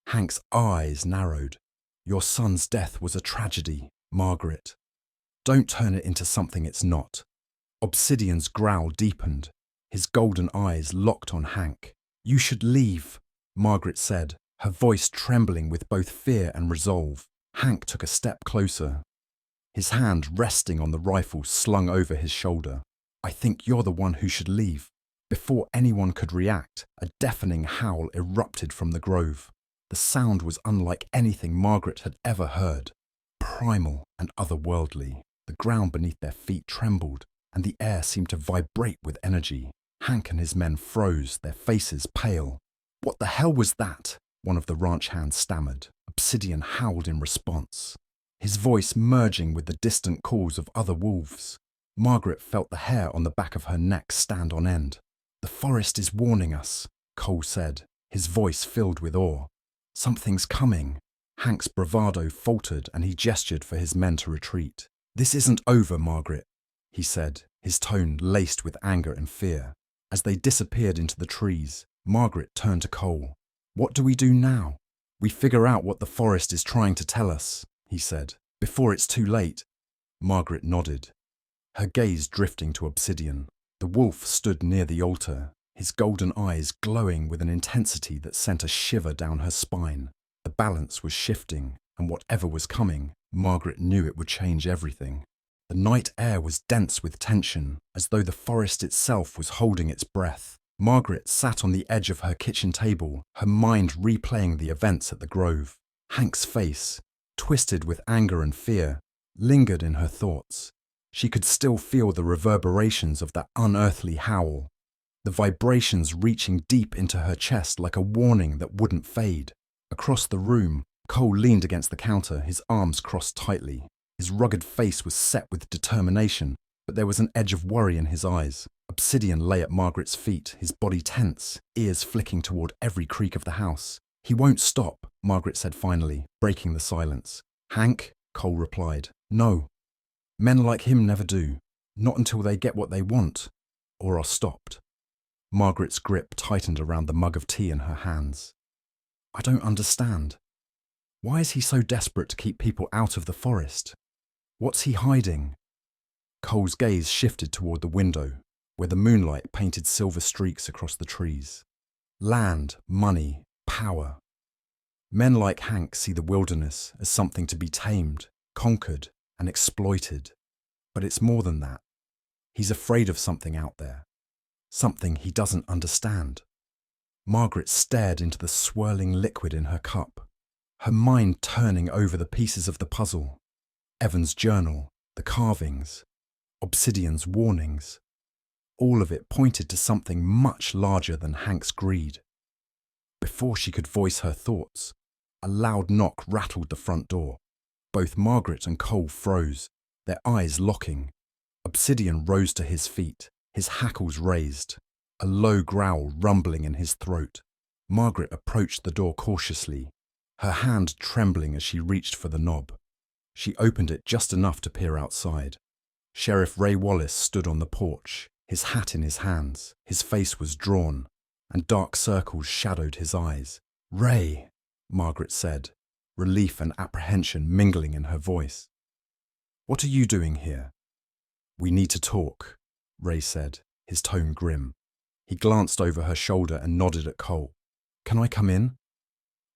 Hank's eyes narrowed. "Your son's death was a tragedy, Margaret. Don't turn it into something it's not." Obsidian's growl deepened, his golden eyes locked on Hank. "You should leave." Margaret said, her voice trembling with both fear and resolve. Hank took a step closer, his hand resting on the rifle slung over his shoulder. I think you're the one who should leave. Before anyone could react, a deafening howl erupted from the grove. The sound was unlike anything Margaret had ever heard. Primal and otherworldly. The ground beneath their feet trembled, and the air seemed to vibrate with energy. Hank and his men froze, their faces pale. What the hell was that? One of the ranch hands stammered. Obsidian howled in response, his voice merging with the distant calls of other wolves. Margaret felt the hair on the back of her neck stand on end. The forest is warning us, Cole said, his voice filled with awe. Something's coming. Hank's bravado faltered and he gestured for his men to retreat. This isn't over, Margaret, he said, his tone laced with anger and fear. As they disappeared into the trees, Margaret turned to Cole. What do we do now? We figure out what the forest is trying to tell us, he said, before it's too late. Margaret nodded, her gaze drifting to Obsidian. The wolf stood near the altar, his golden eyes glowing with an intensity that sent a shiver down her spine. The balance was shifting, and whatever was coming, Margaret knew it would change everything. The night air was dense with tension, as though the forest itself was holding its breath. Margaret sat on the edge of her kitchen table, her mind replaying the events at the grove. Hank's face, twisted with anger and fear, lingered in her thoughts. She could still feel the reverberations of that unearthly howl, the vibrations reaching deep into her chest like a warning that wouldn't fade. Across the room, Cole leaned against the counter, his arms crossed tightly. His rugged face was set with determination, but there was an edge of worry in his eyes. Obsidian lay at Margaret's feet, his body tense, ears flicking toward every creak of the house. He won't stop, Margaret said finally, breaking the silence. Hank, Cole replied, no. Men like him never do. Not until they get what they want, or are stopped. Margaret's grip tightened around the mug of tea in her hands. I don't understand. Why is he so desperate to keep people out of the forest? What's he hiding? Cole's gaze shifted toward the window, where the moonlight painted silver streaks across the trees. Land, money, power. Men like Hank see the wilderness as something to be tamed, conquered, and exploited. But it's more than that. He's afraid of something out there. Something he doesn't understand. Margaret stared into the swirling liquid in her cup, her mind turning over the pieces of the puzzle. Evan's journal, the carvings, Obsidian's warnings. All of it pointed to something much larger than Hank's greed. Before she could voice her thoughts, a loud knock rattled the front door. Both Margaret and Cole froze, their eyes locking. Obsidian rose to his feet, his hackles raised, a low growl rumbling in his throat. Margaret approached the door cautiously, her hand trembling as she reached for the knob. She opened it just enough to peer outside. Sheriff Ray Wallace stood on the porch, his hat in his hands. His face was drawn, and dark circles shadowed his eyes. "Ray," Margaret said, relief and apprehension mingling in her voice. "What are you doing here?" "We need to talk," Ray said, his tone grim. He glanced over her shoulder and nodded at Cole. "Can I come in?"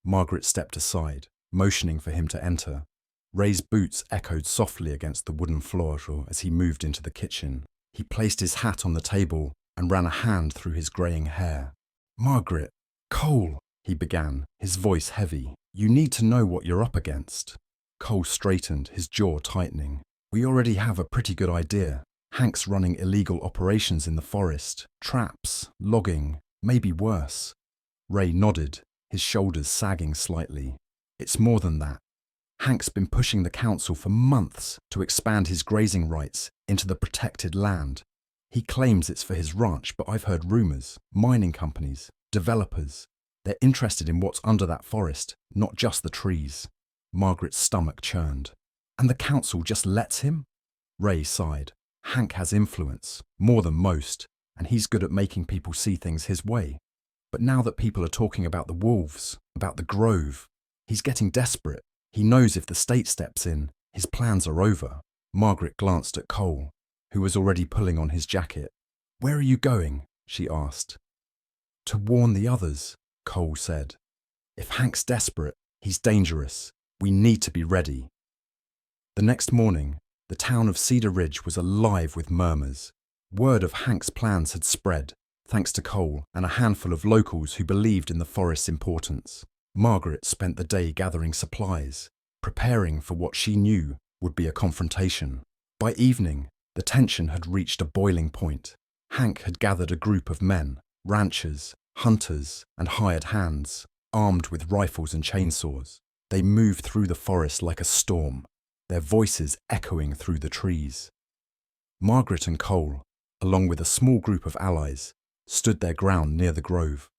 Margaret stepped aside, motioning for him to enter. Ray's boots echoed softly against the wooden floor as he moved into the kitchen. He placed his hat on the table and ran a hand through his greying hair. "Margaret, Cole," he began, his voice heavy. "You need to know what you're up against." Cole straightened, his jaw tightening. "We already have a pretty good idea. Hank's running illegal operations in the forest, traps, logging, maybe worse." Ray nodded, his shoulders sagging slightly. "It's more than that. Hank's been pushing the council for months to expand his grazing rights into the protected land. He claims it's for his ranch, but I've heard rumours. Mining companies, developers, they're interested in what's under that forest, not just the trees." Margaret's stomach churned. "And the council just lets him?" Ray sighed. "Hank has influence, more than most, and he's good at making people see things his way. But now that people are talking about the wolves, about the grove, he's getting desperate. He knows if the state steps in, his plans are over." Margaret glanced at Cole, who was already pulling on his jacket. "Where are you going?" she asked. "To warn the others," Cole said. "If Hank's desperate, he's dangerous. We need to be ready." The next morning, the town of Cedar Ridge was alive with murmurs. Word of Hank's plans had spread, thanks to Cole and a handful of locals who believed in the forest's importance. Margaret spent the day gathering supplies, preparing for what she knew would be a confrontation. By evening, the tension had reached a boiling point. Hank had gathered a group of men, ranchers, hunters, and hired hands, armed with rifles and chainsaws. They moved through the forest like a storm, their voices echoing through the trees. Margaret and Cole, along with a small group of allies, stood their ground near the grove.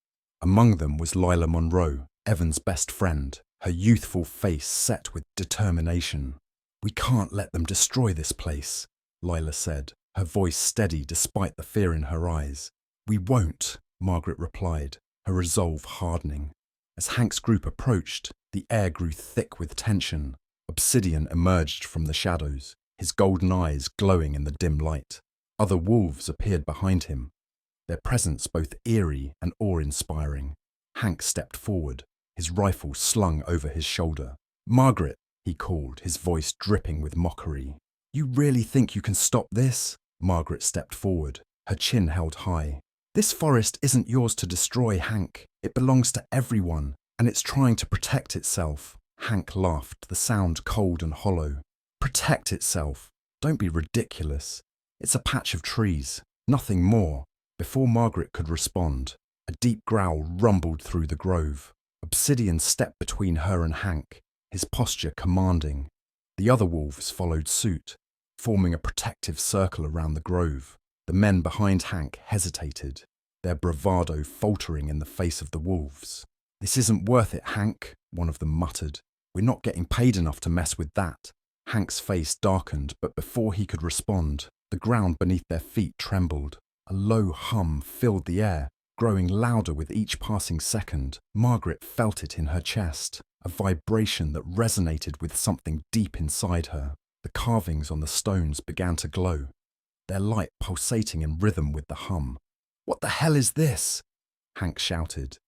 Among them was Lila Monroe, Evan's best friend, her youthful face set with determination. "We can't let them destroy this place," Lila said, her voice steady despite the fear in her eyes. "We won't," Margaret replied, her resolve hardening. As Hank's group approached, the air grew thick with tension. Obsidian emerged from the shadows, his golden eyes glowing in the dim light. Other wolves appeared behind him, their presence both eerie and awe-inspiring. Hank stepped forward, his rifle slung over his shoulder. "Margaret," he called, his voice dripping with mockery. "You really think you can stop this?" Margaret stepped forward, her chin held high. "This forest isn't yours to destroy, Hank. It belongs to everyone, and it's trying to protect itself." Hank laughed, the sound cold and hollow. "Protect itself? Don't be ridiculous. It's a patch of trees, nothing more." Before Margaret could respond, a deep growl rumbled through the grove. Obsidian stepped between her and Hank, his posture commanding. The other wolves followed suit, forming a protective circle around the grove. The men behind Hank hesitated, their bravado faltering in the face of the wolves. "This isn't worth it, Hank," one of them muttered. "We're not getting paid enough to mess with that." Hank's face darkened, but before he could respond, the ground beneath their feet trembled. A low hum filled the air, growing louder with each passing second. Margaret felt it in her chest, a vibration that resonated with something deep inside her. The carvings on the stones began to glow, their light pulsating in rhythm with the hum. "What the hell is this?" Hank shouted,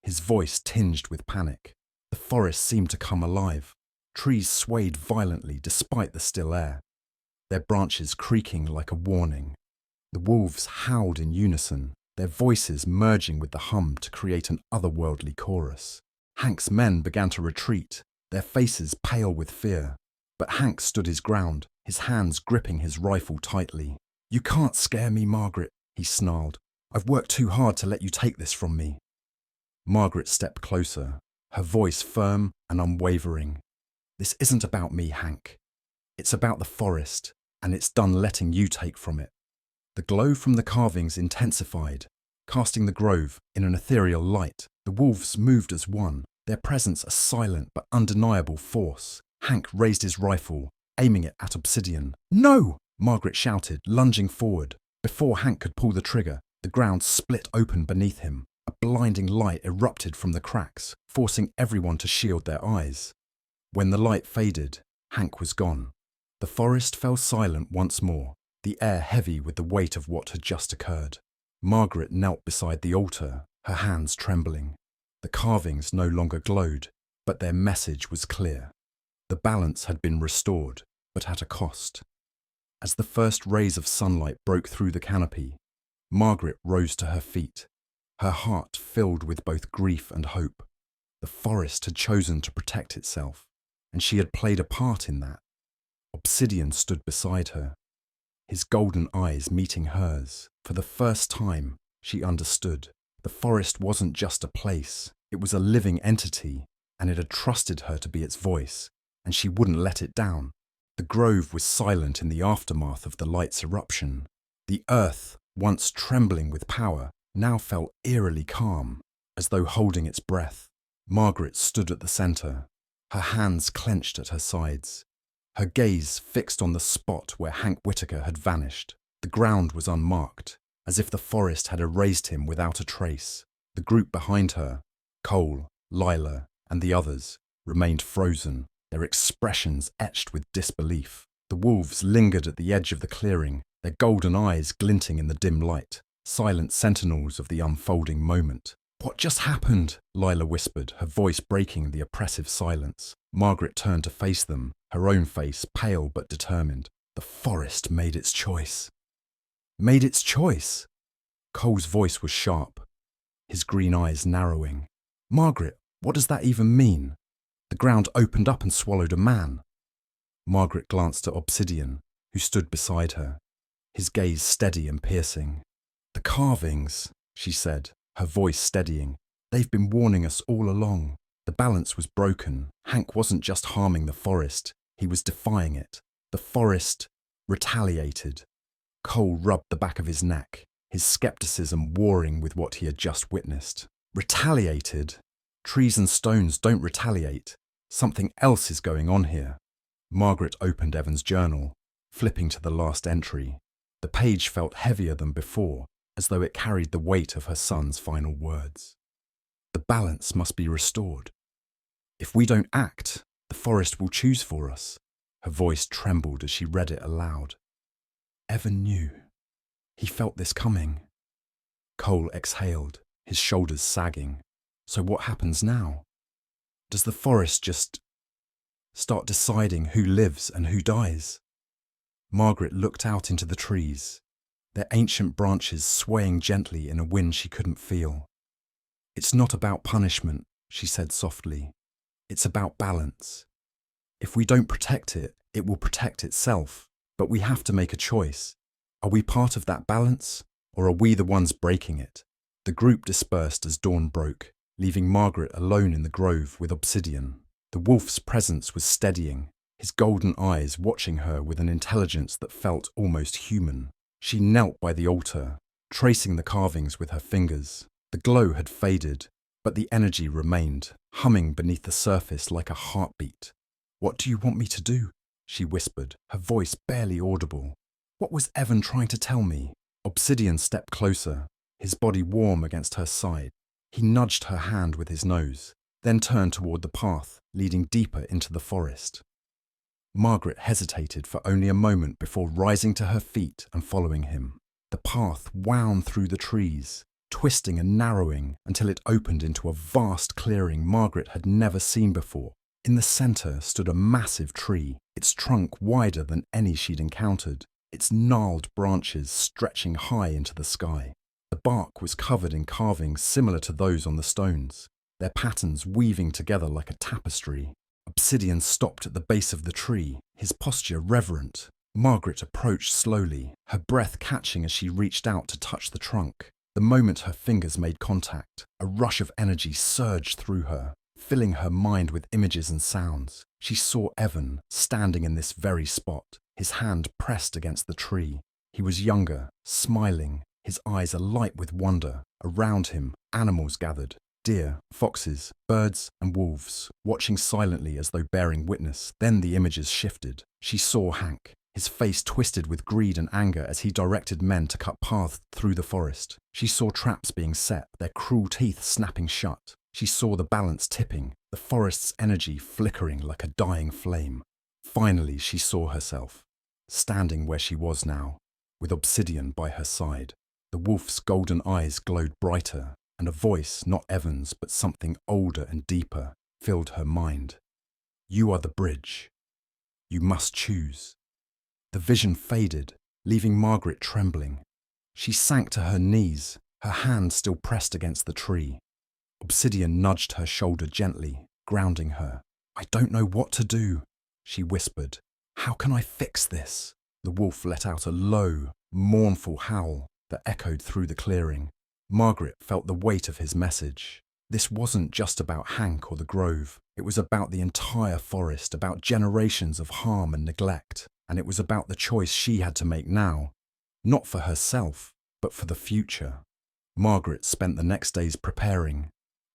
his voice tinged with panic. The forest seemed to come alive. Trees swayed violently despite the still air, their branches creaking like a warning. The wolves howled in unison, their voices merging with the hum to create an otherworldly chorus. Hank's men began to retreat, their faces pale with fear. But Hank stood his ground, his hands gripping his rifle tightly. "You can't scare me, Margaret," he snarled. "I've worked too hard to let you take this from me." Margaret stepped closer, her voice firm and unwavering. "This isn't about me, Hank. It's about the forest, and it's done letting you take from it." The glow from the carvings intensified, casting the grove in an ethereal light. The wolves moved as one, their presence a silent but undeniable force. Hank raised his rifle, aiming it at Obsidian. "No!" Margaret shouted, lunging forward. Before Hank could pull the trigger, the ground split open beneath him. A blinding light erupted from the cracks, forcing everyone to shield their eyes. When the light faded, Hank was gone. The forest fell silent once more, the air heavy with the weight of what had just occurred. Margaret knelt beside the altar, her hands trembling. The carvings no longer glowed, but their message was clear. The balance had been restored, but at a cost. As the first rays of sunlight broke through the canopy, Margaret rose to her feet, her heart filled with both grief and hope. The forest had chosen to protect itself, and she had played a part in that. Obsidian stood beside her, his golden eyes meeting hers. For the first time, she understood. The forest wasn't just a place, it was a living entity, and it had trusted her to be its voice, and she wouldn't let it down. The grove was silent in the aftermath of the light's eruption. The earth, once trembling with power, now felt eerily calm, as though holding its breath. Margaret stood at the centre, her hands clenched at her sides, her gaze fixed on the spot where Hank Whitaker had vanished. The ground was unmarked, as if the forest had erased him without a trace. The group behind her, Cole, Lila, and the others, remained frozen, their expressions etched with disbelief. The wolves lingered at the edge of the clearing, their golden eyes glinting in the dim light, silent sentinels of the unfolding moment. What just happened? Lila whispered, her voice breaking the oppressive silence. Margaret turned to face them, her own face pale but determined. The forest made its choice. Made its choice? Cole's voice was sharp, his green eyes narrowing. Margaret, what does that even mean? The ground opened up and swallowed a man. Margaret glanced at Obsidian, who stood beside her, his gaze steady and piercing. The carvings, she said, her voice steadying. They've been warning us all along. The balance was broken. Hank wasn't just harming the forest, he was defying it. The forest retaliated. Cole rubbed the back of his neck, his skepticism warring with what he had just witnessed. Retaliated? Trees and stones don't retaliate. Something else is going on here. Margaret opened Evan's journal, flipping to the last entry. The page felt heavier than before, as though it carried the weight of her son's final words. The balance must be restored. If we don't act, the forest will choose for us. Her voice trembled as she read it aloud. Evan knew. He felt this coming. Cole exhaled, his shoulders sagging. So what happens now? Does the forest just start deciding who lives and who dies? Margaret looked out into the trees, their ancient branches swaying gently in a wind she couldn't feel. It's not about punishment, she said softly. It's about balance. If we don't protect it, it will protect itself. But we have to make a choice. Are we part of that balance, or are we the ones breaking it? The group dispersed as dawn broke, leaving Margaret alone in the grove with Obsidian. The wolf's presence was steadying, his golden eyes watching her with an intelligence that felt almost human. She knelt by the altar, tracing the carvings with her fingers. The glow had faded, but the energy remained, humming beneath the surface like a heartbeat. What do you want me to do? She whispered, her voice barely audible. What was Evan trying to tell me? Obsidian stepped closer, his body warm against her side. He nudged her hand with his nose, then turned toward the path leading deeper into the forest. Margaret hesitated for only a moment before rising to her feet and following him. The path wound through the trees, twisting and narrowing until it opened into a vast clearing Margaret had never seen before. In the centre stood a massive tree, its trunk wider than any she'd encountered, its gnarled branches stretching high into the sky. The bark was covered in carvings similar to those on the stones, their patterns weaving together like a tapestry. Obsidian stopped at the base of the tree, his posture reverent. Margaret approached slowly, her breath catching as she reached out to touch the trunk. The moment her fingers made contact, a rush of energy surged through her, filling her mind with images and sounds. She saw Evan standing in this very spot, his hand pressed against the tree. He was younger, smiling, his eyes alight with wonder. Around him, animals gathered, deer, foxes, birds and wolves, watching silently as though bearing witness. Then the images shifted. She saw Hank, his face twisted with greed and anger as he directed men to cut paths through the forest. She saw traps being set, their cruel teeth snapping shut. She saw the balance tipping, the forest's energy flickering like a dying flame. Finally, she saw herself, standing where she was now, with Obsidian by her side. The wolf's golden eyes glowed brighter, and a voice, not Evan's, but something older and deeper, filled her mind. You are the bridge. You must choose. The vision faded, leaving Margaret trembling. She sank to her knees, her hand still pressed against the tree. Obsidian nudged her shoulder gently, grounding her. I don't know what to do, she whispered. How can I fix this? The wolf let out a low, mournful howl that echoed through the clearing. Margaret felt the weight of his message. This wasn't just about Hank or the grove. It was about the entire forest, about generations of harm and neglect. And it was about the choice she had to make now, not for herself, but for the future. Margaret spent the next days preparing,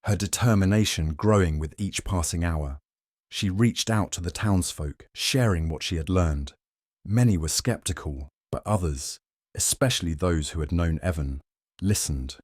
her determination growing with each passing hour. She reached out to the townsfolk, sharing what she had learned. Many were skeptical, but others, especially those who had known Evan, listened.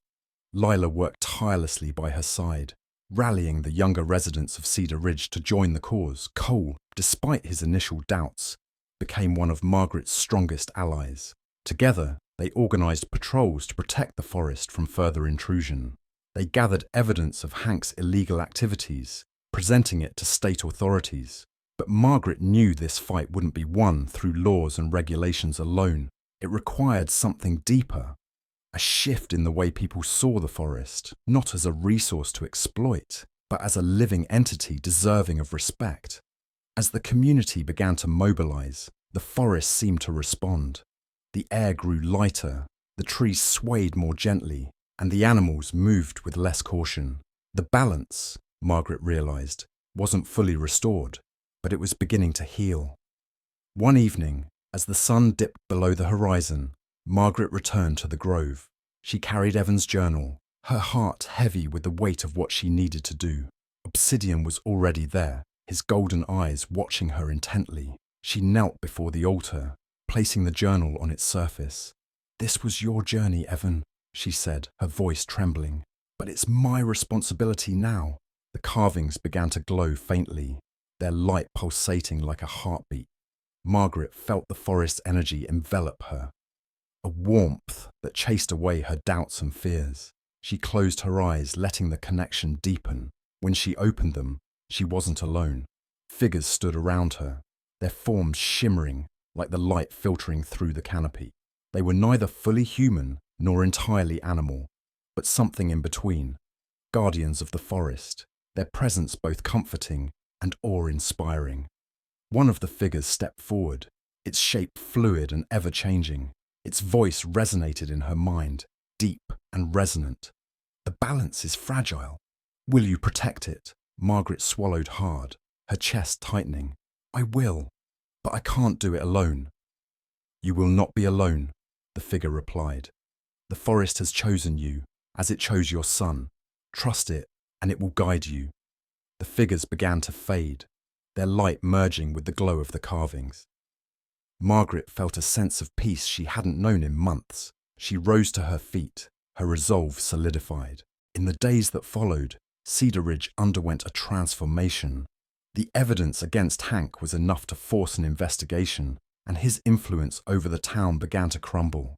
Lila worked tirelessly by her side, rallying the younger residents of Cedar Ridge to join the cause. Cole, despite his initial doubts, became one of Margaret's strongest allies. Together, they organised patrols to protect the forest from further intrusion. They gathered evidence of Hank's illegal activities, presenting it to state authorities. But Margaret knew this fight wouldn't be won through laws and regulations alone. It required something deeper, a shift in the way people saw the forest, not as a resource to exploit, but as a living entity deserving of respect. As the community began to mobilize, the forest seemed to respond. The air grew lighter, the trees swayed more gently, and the animals moved with less caution. The balance, Margaret realized, wasn't fully restored, but it was beginning to heal. One evening, as the sun dipped below the horizon, Margaret returned to the grove. She carried Evan's journal, her heart heavy with the weight of what she needed to do. Obsidian was already there, his golden eyes watching her intently. She knelt before the altar, placing the journal on its surface. "This was your journey, Evan," she said, her voice trembling. "But it's my responsibility now." The carvings began to glow faintly, their light pulsating like a heartbeat. Margaret felt the forest's energy envelop her, a warmth that chased away her doubts and fears. She closed her eyes, letting the connection deepen. When she opened them, she wasn't alone. Figures stood around her, their forms shimmering like the light filtering through the canopy. They were neither fully human nor entirely animal, but something in between. Guardians of the forest, their presence both comforting and awe-inspiring. One of the figures stepped forward, its shape fluid and ever-changing. Its voice resonated in her mind, deep and resonant. "The balance is fragile. Will you protect it?" Margaret swallowed hard, her chest tightening. "I will, but I can't do it alone." "You will not be alone," the figure replied. "The forest has chosen you, as it chose your son. Trust it, and it will guide you." The figures began to fade, their light merging with the glow of the carvings. Margaret felt a sense of peace she hadn't known in months. She rose to her feet, her resolve solidified. In the days that followed, Cedar Ridge underwent a transformation. The evidence against Hank was enough to force an investigation, and his influence over the town began to crumble.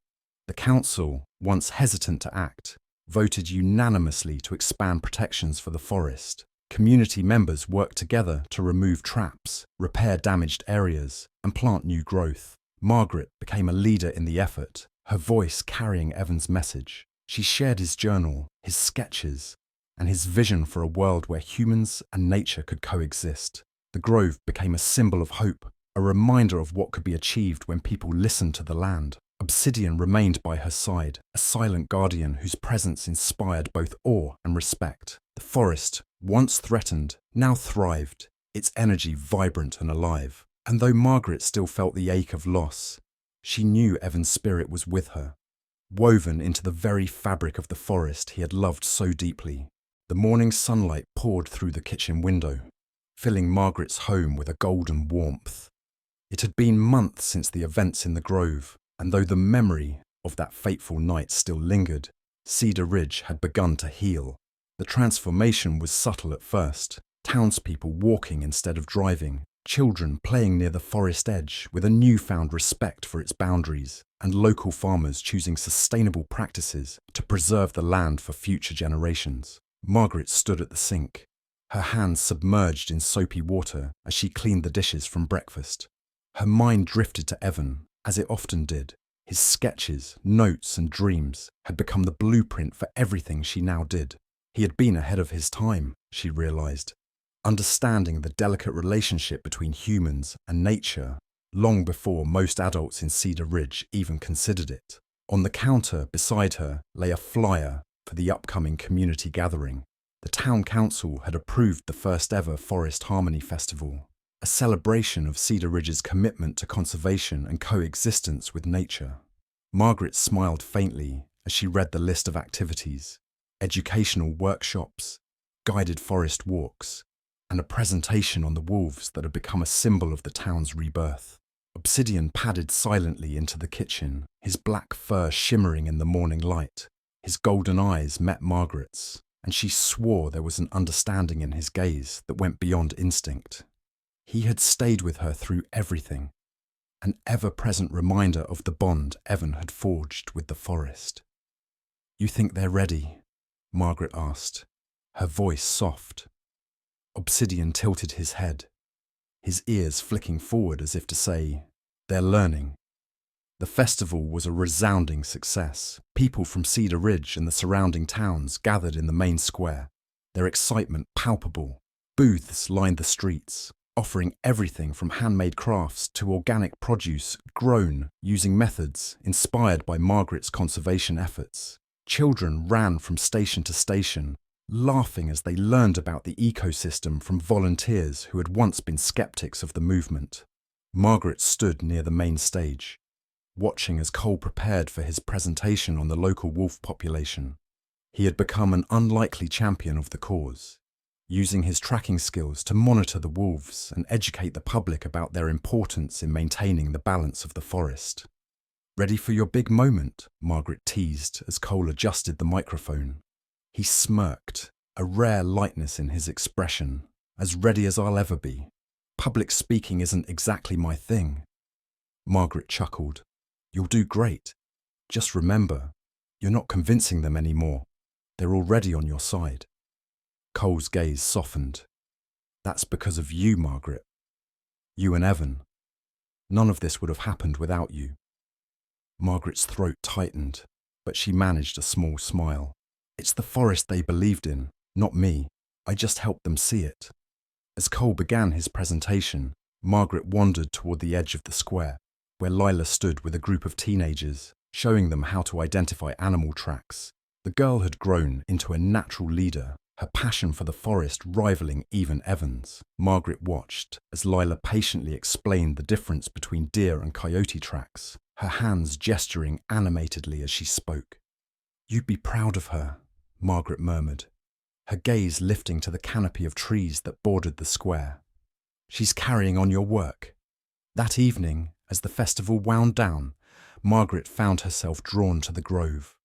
The council, once hesitant to act, voted unanimously to expand protections for the forest. Community members worked together to remove traps, repair damaged areas, and plant new growth. Margaret became a leader in the effort, her voice carrying Evan's message. She shared his journal, his sketches, and his vision for a world where humans and nature could coexist. The grove became a symbol of hope, a reminder of what could be achieved when people listened to the land. Obsidian remained by her side, a silent guardian whose presence inspired both awe and respect. The forest, once threatened, now thrived, its energy vibrant and alive. And though Margaret still felt the ache of loss, she knew Evan's spirit was with her, woven into the very fabric of the forest he had loved so deeply. The morning sunlight poured through the kitchen window, filling Margaret's home with a golden warmth. It had been months since the events in the grove, and though the memory of that fateful night still lingered, Cedar Ridge had begun to heal. The transformation was subtle at first, townspeople walking instead of driving, children playing near the forest edge with a newfound respect for its boundaries, and local farmers choosing sustainable practices to preserve the land for future generations. Margaret stood at the sink, her hands submerged in soapy water as she cleaned the dishes from breakfast. Her mind drifted to Evan, as it often did. His sketches, notes, and dreams had become the blueprint for everything she now did. He had been ahead of his time, she realized, understanding the delicate relationship between humans and nature long before most adults in Cedar Ridge even considered it. On the counter beside her lay a flyer for the upcoming community gathering. The town council had approved the first ever Forest Harmony Festival, a celebration of Cedar Ridge's commitment to conservation and coexistence with nature. Margaret smiled faintly as she read the list of activities: educational workshops, guided forest walks, and a presentation on the wolves that had become a symbol of the town's rebirth. Obsidian padded silently into the kitchen, his black fur shimmering in the morning light. His golden eyes met Margaret's, and she swore there was an understanding in his gaze that went beyond instinct. He had stayed with her through everything, an ever-present reminder of the bond Evan had forged with the forest. "You think they're ready?" Margaret asked, her voice soft. Obsidian tilted his head, his ears flicking forward as if to say, "They're learning." The festival was a resounding success. People from Cedar Ridge and the surrounding towns gathered in the main square, their excitement palpable. Booths lined the streets, offering everything from handmade crafts to organic produce grown using methods inspired by Margaret's conservation efforts. Children ran from station to station, laughing as they learned about the ecosystem from volunteers who had once been skeptics of the movement. Margaret stood near the main stage, watching as Cole prepared for his presentation on the local wolf population. He had become an unlikely champion of the cause, using his tracking skills to monitor the wolves and educate the public about their importance in maintaining the balance of the forest. "Ready for your big moment?" Margaret teased as Cole adjusted the microphone. He smirked, a rare lightness in his expression. "As ready as I'll ever be. Public speaking isn't exactly my thing." Margaret chuckled. "You'll do great. Just remember, you're not convincing them anymore. They're already on your side." Cole's gaze softened. "That's because of you, Margaret. You and Evan. None of this would have happened without you." Margaret's throat tightened, but she managed a small smile. "It's the forest they believed in, not me. I just helped them see it." As Cole began his presentation, Margaret wandered toward the edge of the square, where Lila stood with a group of teenagers, showing them how to identify animal tracks. The girl had grown into a natural leader, her passion for the forest rivaling even Evan's. Margaret watched as Lila patiently explained the difference between deer and coyote tracks, her hands gesturing animatedly as she spoke. "You'd be proud of her," Margaret murmured, her gaze lifting to the canopy of trees that bordered the square. "She's carrying on your work." That evening, as the festival wound down, Margaret found herself drawn to the grove.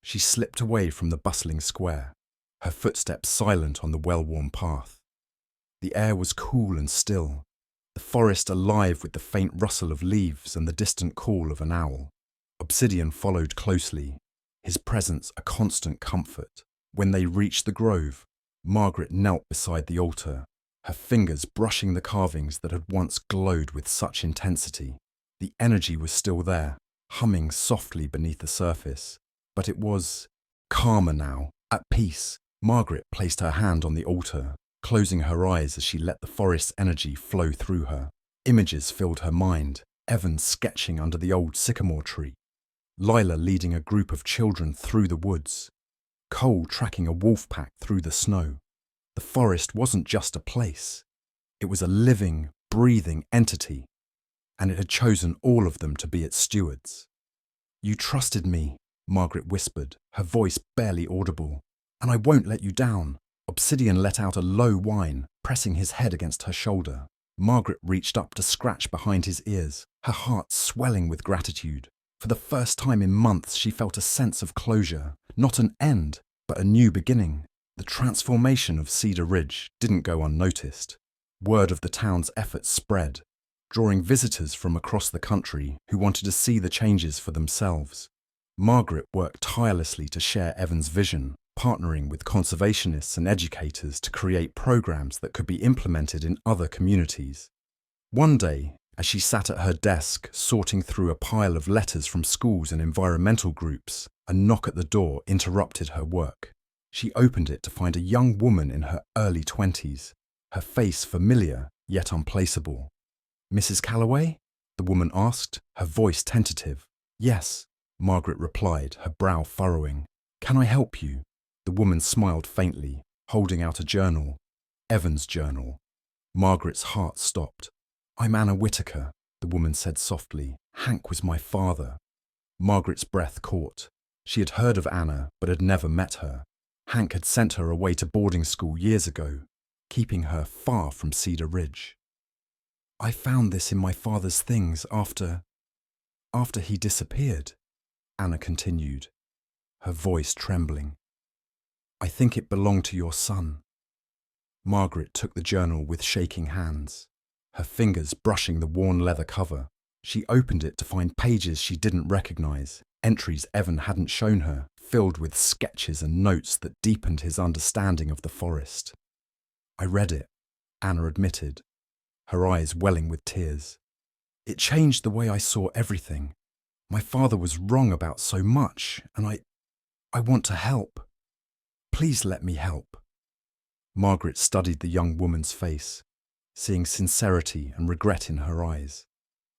She slipped away from the bustling square, her footsteps silent on the well-worn path. The air was cool and still, the forest alive with the faint rustle of leaves and the distant call of an owl. Obsidian followed closely, his presence a constant comfort. When they reached the grove, Margaret knelt beside the altar, her fingers brushing the carvings that had once glowed with such intensity. The energy was still there, humming softly beneath the surface, but it was calmer now, at peace. Margaret placed her hand on the altar, closing her eyes as she let the forest's energy flow through her. Images filled her mind, Evan sketching under the old sycamore tree, Lila leading a group of children through the woods, Cole tracking a wolf pack through the snow. The forest wasn't just a place. It was a living, breathing entity, and it had chosen all of them to be its stewards. "You trusted me," Margaret whispered, her voice barely audible, "and I won't let you down." Obsidian let out a low whine, pressing his head against her shoulder. Margaret reached up to scratch behind his ears, her heart swelling with gratitude. For the first time in months, she felt a sense of closure, not an end, but a new beginning. The transformation of Cedar Ridge didn't go unnoticed. Word of the town's efforts spread, drawing visitors from across the country who wanted to see the changes for themselves. Margaret worked tirelessly to share Evan's vision, partnering with conservationists and educators to create programs that could be implemented in other communities. One day, as she sat at her desk sorting through a pile of letters from schools and environmental groups, a knock at the door interrupted her work. She opened it to find a young woman in her early 20s, her face familiar yet unplaceable. "Mrs. Calloway?" the woman asked, her voice tentative. "Yes," Margaret replied, her brow furrowing. "Can I help you?" The woman smiled faintly, holding out a journal. Evan's journal. Margaret's heart stopped. "I'm Anna Whitaker," the woman said softly. "Hank was my father." Margaret's breath caught. She had heard of Anna, but had never met her. Hank had sent her away to boarding school years ago, keeping her far from Cedar Ridge. "I found this in my father's things after he disappeared," Anna continued, her voice trembling. "I think it belonged to your son." Margaret took the journal with shaking hands, her fingers brushing the worn leather cover. She opened it to find pages she didn't recognize, entries Evan hadn't shown her, filled with sketches and notes that deepened his understanding of the forest. I read it, Anna admitted, her eyes welling with tears. It changed the way I saw everything. My father was wrong about so much, and I want to help. Please let me help. Margaret studied the young woman's face, seeing sincerity and regret in her eyes.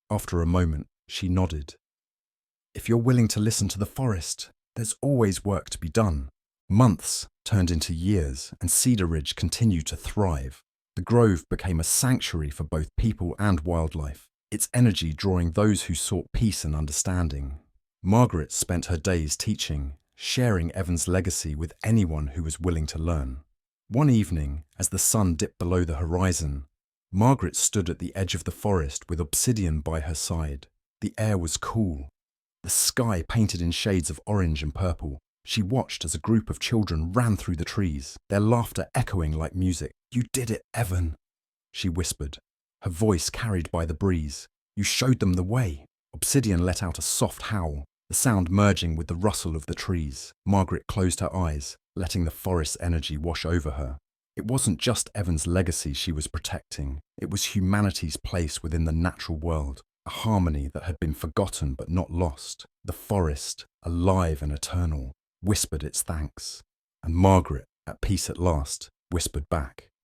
After a moment, she nodded. If you're willing to listen to the forest, there's always work to be done. Months turned into years, and Cedar Ridge continued to thrive. The grove became a sanctuary for both people and wildlife, its energy drawing those who sought peace and understanding. Margaret spent her days teaching, sharing Evan's legacy with anyone who was willing to learn. One evening, as the sun dipped below the horizon, Margaret stood at the edge of the forest with Obsidian by her side. The air was cool, the sky painted in shades of orange and purple. She watched as a group of children ran through the trees, their laughter echoing like music. "You did it, Evan," she whispered, her voice carried by the breeze. "You showed them the way." Obsidian let out a soft howl, the sound merging with the rustle of the trees. Margaret closed her eyes, letting the forest's energy wash over her. It wasn't just Evan's legacy she was protecting. It was humanity's place within the natural world, a harmony that had been forgotten but not lost. The forest, alive and eternal, whispered its thanks. And Margaret, at peace at last, whispered back,